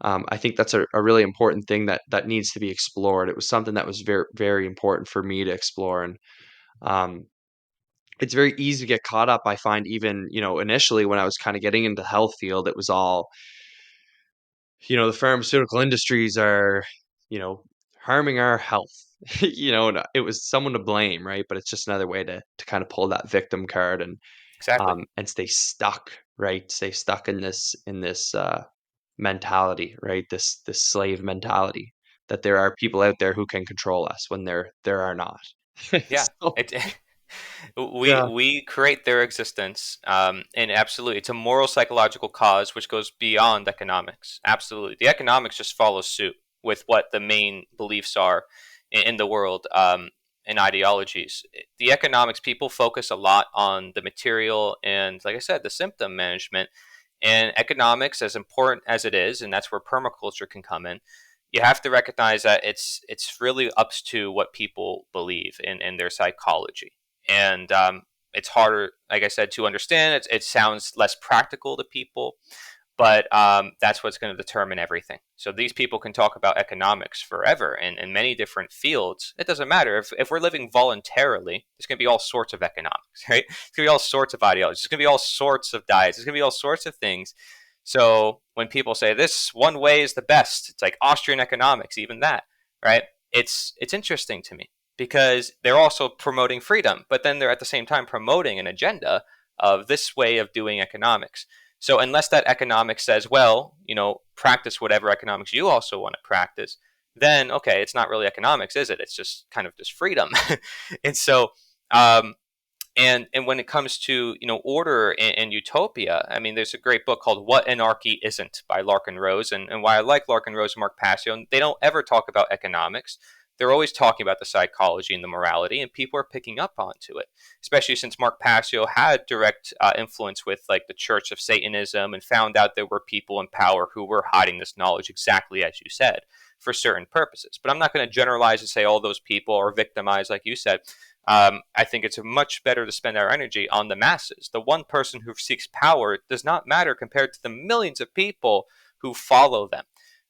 I think that's a really important thing that needs to be explored. It was something that was very very important for me to explore, and um, it's very easy to get caught up. I find even initially when I was kind of getting into the health field, it was all the pharmaceutical industries are, you know, harming our health. And it was someone to blame, right? But it's just another way to kind of pull that victim card Exactly. and stay stuck, right? Stay stuck in this mentality, right? This slave mentality that there are people out there who can control us when there are not. Yeah. So It we yeah, we create their existence, and absolutely, it's a moral psychological cause which goes beyond economics. Absolutely, the economics just follows suit with what the main beliefs are in the world, and ideologies. The economics people focus a lot on the material and, like I said, the symptom management. And economics, as important as it is, and that's where permaculture can come in, you have to recognize that it's really up to what people believe in their psychology. And it's harder, like I said, to understand. It sounds less practical to people, but that's what's going to determine everything. So these people can talk about economics forever in many different fields. It doesn't matter. If we're living voluntarily, there's going to be all sorts of economics, right? It's going to be all sorts of ideologies. There's going to be all sorts of diets. There's going to be all sorts of things. So when people say this one way is the best, it's like Austrian economics, even that, right? It's interesting to me because they're also promoting freedom, but then they're at the same time promoting an agenda of this way of doing economics. So unless that economics says, well, practice whatever economics you also want to practice, then okay, it's not really economics, is it? It's just kind of just freedom. And so um, and when it comes to order and utopia, I mean, there's a great book called What Anarchy Isn't by Larkin Rose, and why I like Larkin Rose and Mark Passio, they don't ever talk about economics. They're always talking about the psychology and the morality, and people are picking up onto it, especially since Mark Passio had direct influence with like the Church of Satanism and found out there were people in power who were hiding this knowledge, exactly as you said, for certain purposes. But I'm not going to generalize and say all those people are victimized, like you said. I think it's much better to spend our energy on the masses. The one person who seeks power does not matter compared to the millions of people who follow them.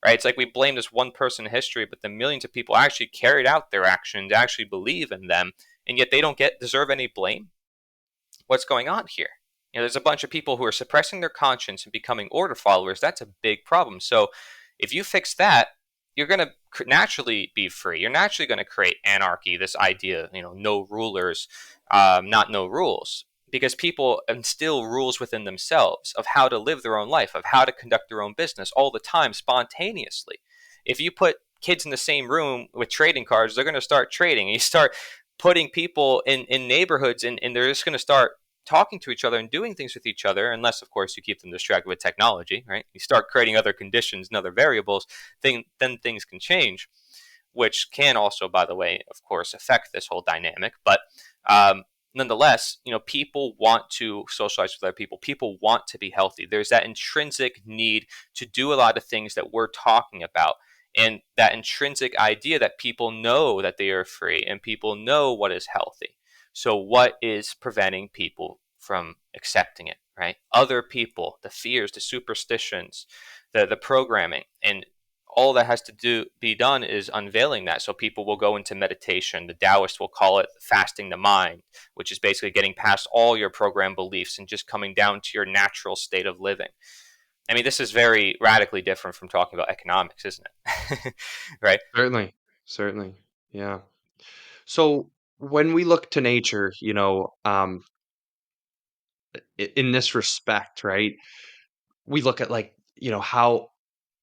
Right? It's like we blame this one person in history, but the millions of people actually carried out their actions, actually believe in them, and yet they don't deserve any blame. What's going on here? There's a bunch of people who are suppressing their conscience and becoming order followers. That's a big problem. So if you fix that, you're going to naturally be free. You're naturally going to create anarchy, this idea, no rulers, not no rules, because people instill rules within themselves of how to live their own life, of how to conduct their own business all the time spontaneously. If you put kids in the same room with trading cards, they're going to start trading. And you start putting people in neighborhoods, and they're just going to start talking to each other and doing things with each other, unless of course you keep them distracted with technology, right? You start creating other conditions and other variables, then things can change, which can also, by the way, of course, affect this whole dynamic. But nonetheless, people want to socialize with other people. People want to be healthy. There's that intrinsic need to do a lot of things that we're talking about. And that intrinsic idea that people know that they are free and people know what is healthy. So, what is preventing people from accepting it, right? Other people, the fears, the superstitions, the programming. And all that has to be done is unveiling that. So people will go into meditation. The Taoists will call it fasting the mind, which is basically getting past all your program beliefs and just coming down to your natural state of living. I mean, this is very radically different from talking about economics, isn't it? Right? certainly, certainly, yeah. So. when we look to nature, in this respect, right? We look at like, how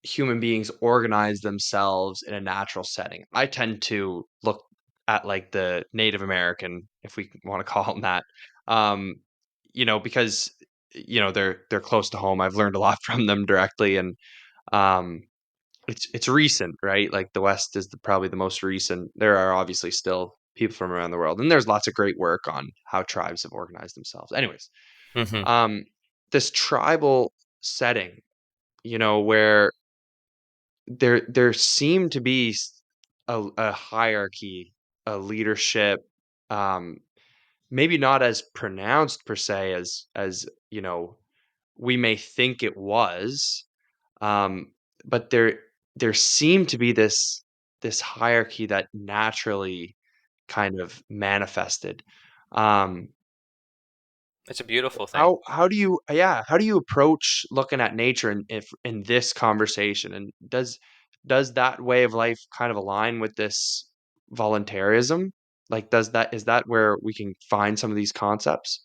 human beings organize themselves in a natural setting. I tend to look at like the Native American, if we want to call them that, um, because they're close to home. I've learned a lot from them directly, and um, it's recent, right? Like the West is probably the most recent. There are obviously still people from around the world, and there's lots of great work on how tribes have organized themselves. Anyways, Hmm. um, this tribal setting, where there seemed to be a hierarchy, a leadership, um, maybe not as pronounced per se as we may think it was, um, but there seemed to be this hierarchy that naturally kind of manifested. Um, It's a beautiful thing. how do you approach looking at nature in this conversation? And does that way of life kind of align with this voluntarism? Like, is that where we can find some of these concepts?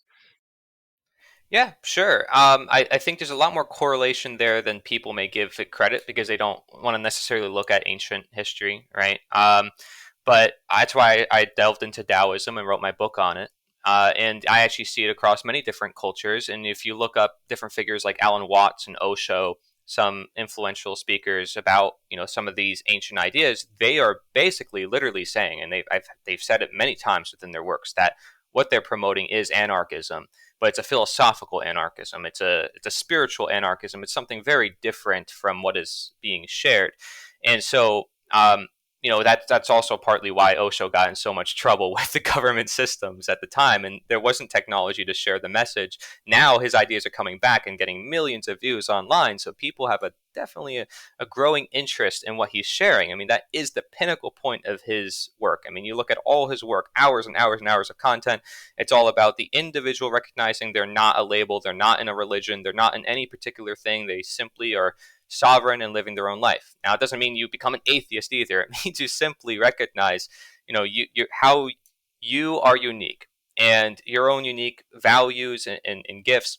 Yeah, sure. I think there's a lot more correlation there than people may give it credit because they don't want to necessarily look at ancient history, right? But that's why I delved into Taoism and wrote my book on it. And I actually see it across many different cultures. And if you look up different figures like Alan Watts and Osho, some influential speakers about some of these ancient ideas, they are basically literally saying, and they've said it many times within their works, that what they're promoting is anarchism, but it's a philosophical anarchism. It's a spiritual anarchism. It's something very different from what is being shared, and so that's also partly why Osho got in so much trouble with the government systems at the time, and there wasn't technology to share the message. Now his ideas are coming back and getting millions of views online, so people have definitely a growing interest in what he's sharing. I mean, that is the pinnacle point of his work. I mean, you look at all his work, hours and hours and hours of content. It's all about the individual recognizing they're not a label, they're not in a religion, they're not in any particular thing. They simply are sovereign and living their own life. Now, it doesn't mean you become an atheist either. It means you simply recognize, how you are unique and your own unique values and gifts.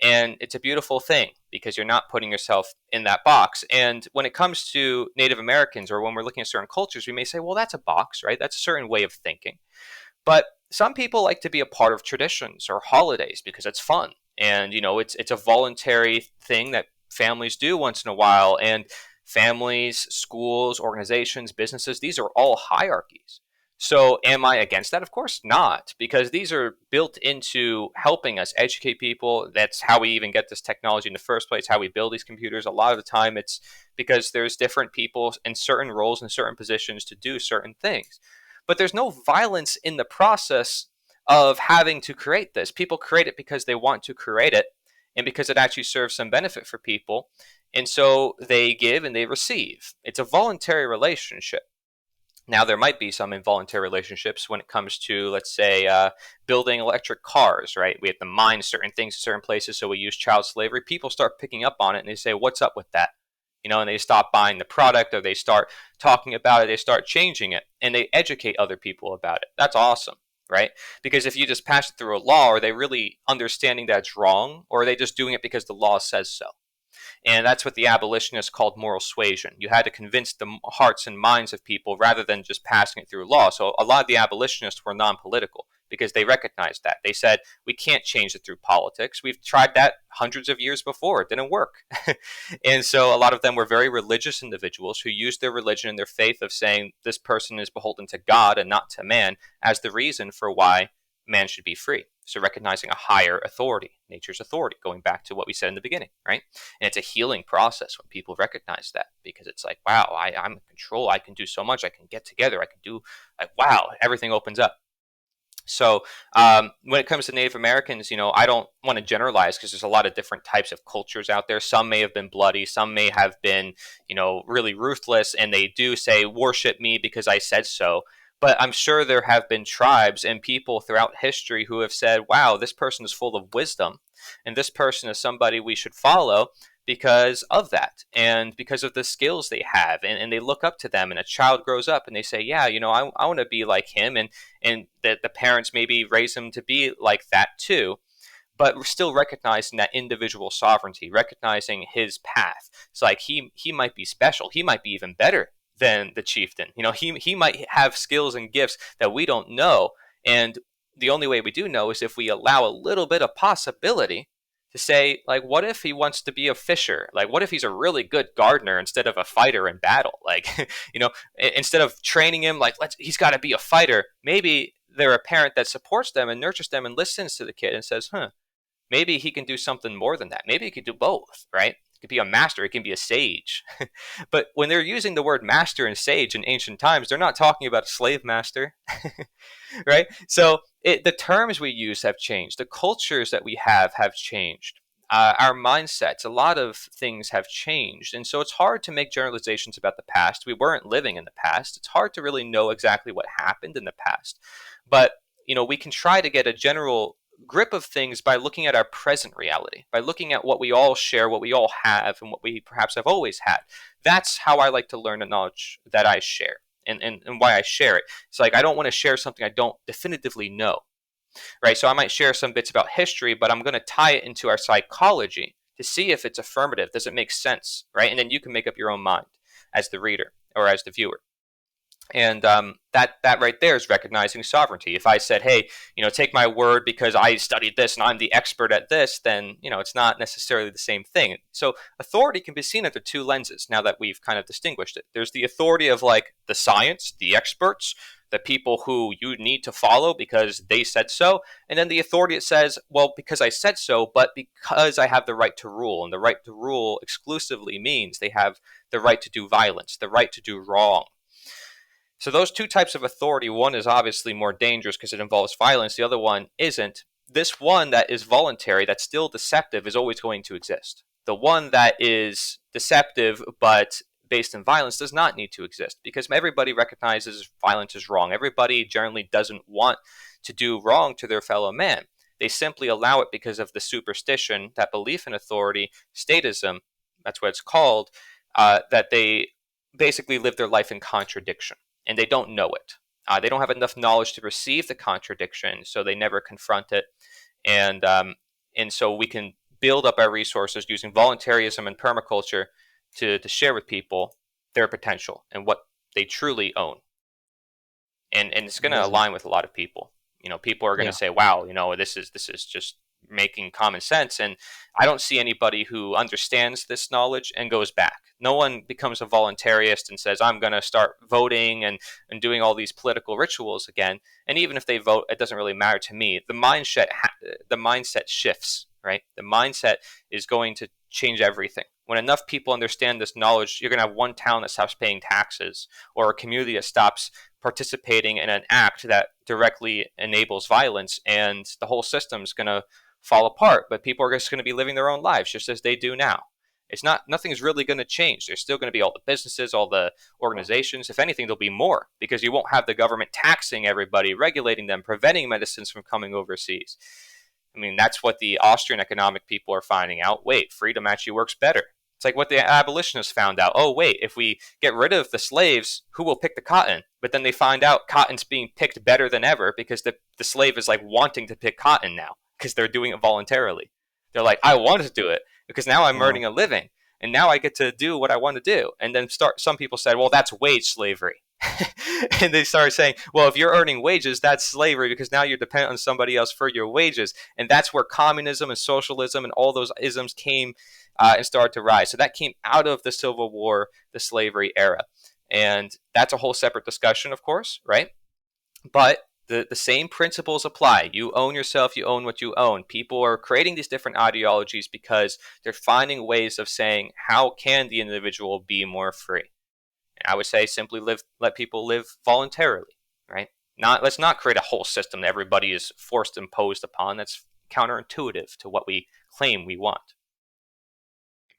And it's a beautiful thing because you're not putting yourself in that box. And when it comes to Native Americans, or when we're looking at certain cultures, we may say, well, that's a box, right? That's a certain way of thinking. But some people like to be a part of traditions or holidays because it's fun. And it's a voluntary thing that families do once in a while. And families, schools, organizations, businesses, these are all hierarchies. So am I against that? Of course not, because these are built into helping us educate people. That's how we even get this technology in the first place, how we build these computers. A lot of the time it's because there's different people in certain roles and certain positions to do certain things. But there's no violence in the process of having to create this. People create it because they want to create it and because it actually serves some benefit for people. And so they give and they receive. It's a voluntary relationship. Now, there might be some involuntary relationships when it comes to, let's say, building electric cars, right? We have to mine certain things in certain places, so we use child slavery. People start picking up on it and they say, what's up with that? And they stop buying the product, or they start talking about it, they start changing it, and they educate other people about it. That's awesome, right? Because if you just pass it through a law, are they really understanding that it's wrong, or are they just doing it because the law says so? And that's what the abolitionists called moral suasion. You had to convince the hearts and minds of people rather than just passing it through law. So a lot of the abolitionists were non-political because they recognized that. They said, we can't change it through politics. We've tried that hundreds of years before. It didn't work. And so a lot of them were very religious individuals who used their religion and their faith of saying this person is beholden to God and not to man as the reason for why man should be free. So recognizing a higher authority, nature's authority, going back to what we said in the beginning, right? And it's a healing process when people recognize that, because it's like, wow, I'm in control. I can do so much. I can get together. I can do, like, wow, everything opens up. So when it comes to Native Americans, I don't want to generalize because there's a lot of different types of cultures out there. Some may have been bloody. Some may have been, really ruthless. And they do say, worship me because I said so. But I'm sure there have been tribes and people throughout history who have said, wow, this person is full of wisdom and this person is somebody we should follow. because of that and because of the skills they have, and they look up to them, and a child grows up and they say, yeah, I want to be like him, and the parents maybe raise him to be like that too, but we're still recognizing that individual sovereignty, recognizing his path. It's like he might be special. He might be even better than the chieftain. He might have skills and gifts that we don't know. And the only way we do know is if we allow a little bit of possibility to say, like, what if he wants to be a fisher? Like, what if he's a really good gardener instead of a fighter in battle? Like, instead of training him, like, he's got to be a fighter. Maybe they're a parent that supports them and nurtures them and listens to the kid and says, maybe he can do something more than that. Maybe he could do both, right? He could be a master, he can be a sage. But when they're using the word master and sage in ancient times, they're not talking about a slave master, right? So the terms we use have changed. The cultures that we have changed. Our mindsets, a lot of things have changed. And so it's hard to make generalizations about the past. We weren't living in the past. It's hard to really know exactly what happened in the past. But, we can try to get a general grip of things by looking at our present reality, by looking at what we all share, what we all have, and what we perhaps have always had. That's how I like to learn the knowledge that I share, and why I share it. It's like I don't want to share something I don't definitively know, right? So I might share some bits about history, but I'm going to tie it into our psychology to see if it's affirmative. Does it make sense, right? And then you can make up your own mind as the reader or as the viewer. And that right there is recognizing sovereignty. If I said, hey, take my word because I studied this and I'm the expert at this, then, it's not necessarily the same thing. So authority can be seen under two lenses now that we've kind of distinguished it. There's the authority of like the science, the experts, the people who you need to follow because they said so. And then the authority that says, well, because I said so, but because I have the right to rule. And the right to rule exclusively means they have the right to do violence, the right to do wrong. So those two types of authority, one is obviously more dangerous because it involves violence. The other one isn't. This one that is voluntary, that's still deceptive, is always going to exist. The one that is deceptive but based in violence does not need to exist because everybody recognizes violence is wrong. Everybody generally doesn't want to do wrong to their fellow man. They simply allow it because of the superstition, that belief in authority, statism, that's what it's called, that they basically live their life in contradiction and they don't know it. They don't have enough knowledge to perceive the contradiction, so they never confront it. And so we can build up our resources using voluntarism and permaculture to share with people their potential and what they truly own. And it's going to Amazing. align with a lot of people. People are going to Yeah. say, "Wow, this is just making common sense." And I don't see anybody who understands this knowledge and goes back. No one becomes a voluntarist and says, "I'm going to start voting and doing all these political rituals again." And even if they vote, it doesn't really matter to me. The mindset shifts, right? The mindset is going to change everything. When enough people understand this knowledge, you're going to have one town that stops paying taxes, or a community that stops participating in an act that directly enables violence, and the whole system's going to fall apart. But people are just going to be living their own lives just as they do now. Nothing's really going to change. There's still going to be all the businesses, all the organizations. If anything, there'll be more because you won't have the government taxing everybody, regulating them, preventing medicines from coming overseas. I mean, that's what the Austrian economic people are finding out. Wait, freedom actually works better. It's like what the abolitionists found out. Oh, wait, if we get rid of the slaves, who will pick the cotton? But then they find out cotton's being picked better than ever because the slave is like wanting to pick cotton now because they're doing it voluntarily. They're like, I want to do it because now I'm Wow. earning a living and now I get to do what I want to do. And then some people said, well, that's wage slavery. And they started saying, well, if you're earning wages, that's slavery because now you're dependent on somebody else for your wages. And that's where communism and socialism and all those isms came and started to rise. So that came out of the Civil War, the slavery era. And that's a whole separate discussion, of course, right? But the same principles apply. You own yourself, you own what you own. People are creating these different ideologies because they're finding ways of saying, how can the individual be more free? I would say simply let people live voluntarily, right? Let's not create a whole system that everybody is forced imposed upon. That's counterintuitive to what we claim we want.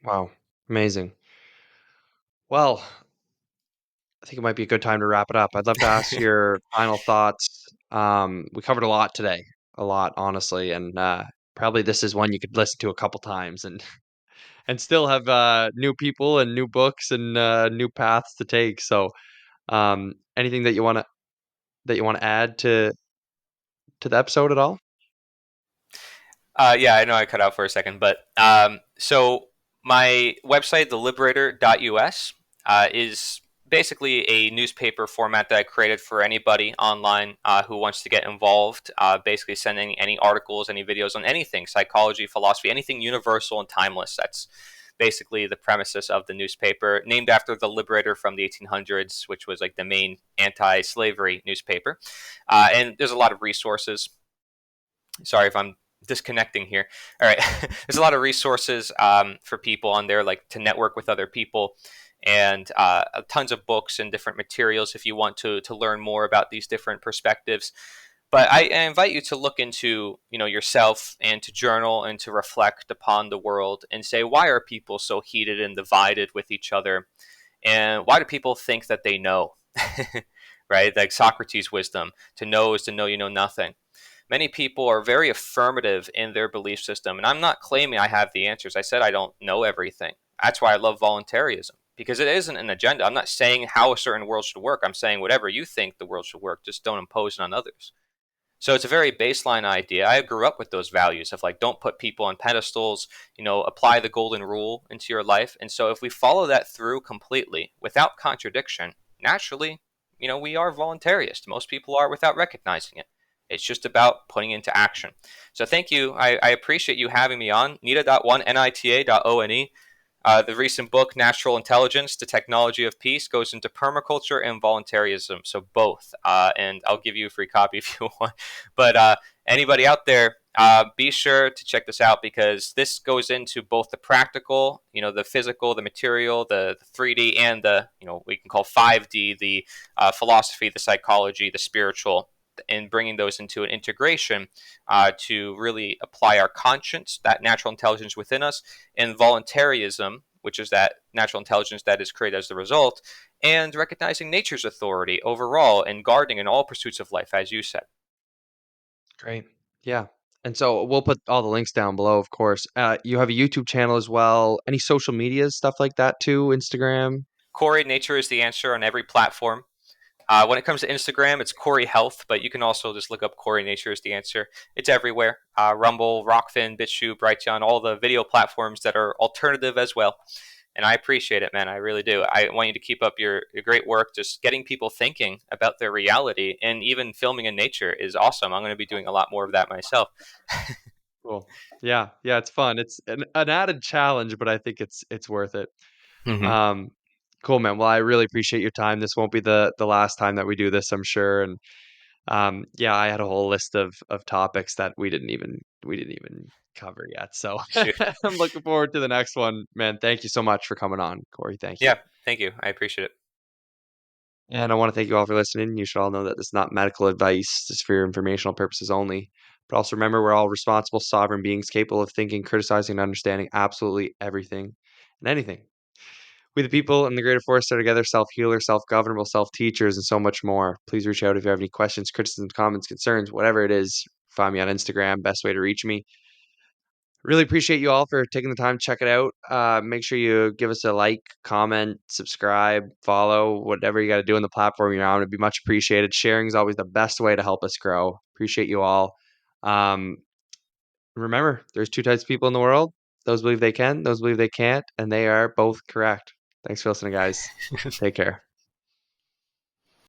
Wow. Amazing. Well, I think it might be a good time to wrap it up. I'd love to ask your final thoughts. We covered a lot today, a lot, honestly, and probably this is one you could listen to a couple times and and still have new people and new books and new paths to take. So, anything that you want to add to the episode at all? Yeah, I know I cut out for a second, but so my website, theliberator.us, is basically a newspaper format that I created for anybody online who wants to get involved. Basically, sending any articles, any videos on anything, psychology, philosophy, anything universal and timeless. That's basically the premises of the newspaper, named after the Liberator from the 1800s, which was like the main anti-slavery newspaper. And there's a lot of resources. Sorry if I'm disconnecting here. All right, there's a lot of resources for people on there, like to network with other people, and tons of books and different materials if you want to learn more about these different perspectives. But I invite you to look into yourself and to journal and to reflect upon the world and say, why are people so heated and divided with each other, and why do people think that they know? Right, like Socrates' wisdom: to know is to know you know nothing. Many people are very affirmative in their belief system. And I'm not claiming I have the answers. I said I don't know everything. That's why I love voluntarism, because it isn't an agenda. I'm not saying how a certain world should work. I'm saying whatever you think the world should work, just don't impose it on others. So it's a very baseline idea. I grew up with those values of like, don't put people on pedestals, apply the golden rule into your life. And so if we follow that through completely without contradiction, naturally, we are voluntarist. Most people are without recognizing it. It's just about putting into action. So thank you. I appreciate you having me on. Nita.one, NITA.one. The recent book, Natural Intelligence, The Technology of Peace, goes into permaculture and voluntarism. So both. And I'll give you a free copy if you want. But anybody out there, be sure to check this out, because this goes into both the practical, the physical, the material, the 3D, and the, we can call 5D, the philosophy, the psychology, the spiritual, and bringing those into an integration to really apply our conscience, that natural intelligence within us, and voluntarism, which is that natural intelligence that is created as the result, and recognizing nature's authority overall and gardening in all pursuits of life, as you said. Great. Yeah. And so we'll put all the links down below, of course. You have a YouTube channel as well. Any social medias, stuff like that too? Instagram? Corey, nature is the answer on every platform. When it comes to Instagram, it's Corey Health, but you can also just look up Corey Nature is the answer. It's everywhere. Rumble, Rockfin, BitChute, Brighteon, all the video platforms that are alternative as well. And I appreciate it, man. I really do. I want you to keep up your great work. Just getting people thinking about their reality, and even filming in nature is awesome. I'm going to be doing a lot more of that myself. Cool. Yeah. Yeah, it's fun. It's an added challenge, but I think it's worth it. Hmm. Um, cool, man. Well, I really appreciate your time. This won't be the last time that we do this, I'm sure. And yeah, I had a whole list of topics that we didn't even cover yet. So Shoot. I'm looking forward to the next one, man. Thank you so much for coming on, Corey. Thank you. Yeah, thank you. I appreciate it. And I want to thank you all for listening. You should all know that this is not medical advice, just for your informational purposes only. But also remember, we're all responsible, sovereign beings capable of thinking, criticizing, and understanding absolutely everything and anything. We, the people in the greater forest, are together self healer, self governable, self teachers, and so much more. Please reach out if you have any questions, criticisms, comments, concerns, whatever it is. Find me on Instagram, best way to reach me. Really appreciate you all for taking the time to check it out. Make sure you give us a like, comment, subscribe, follow, whatever you got to do on the platform you're on. It'd be much appreciated. Sharing is always the best way to help us grow. Appreciate you all. Um, Remember, there's two types of people in the world: those believe they can, those believe they can't, and they are both correct. Thanks for listening, guys. Take care.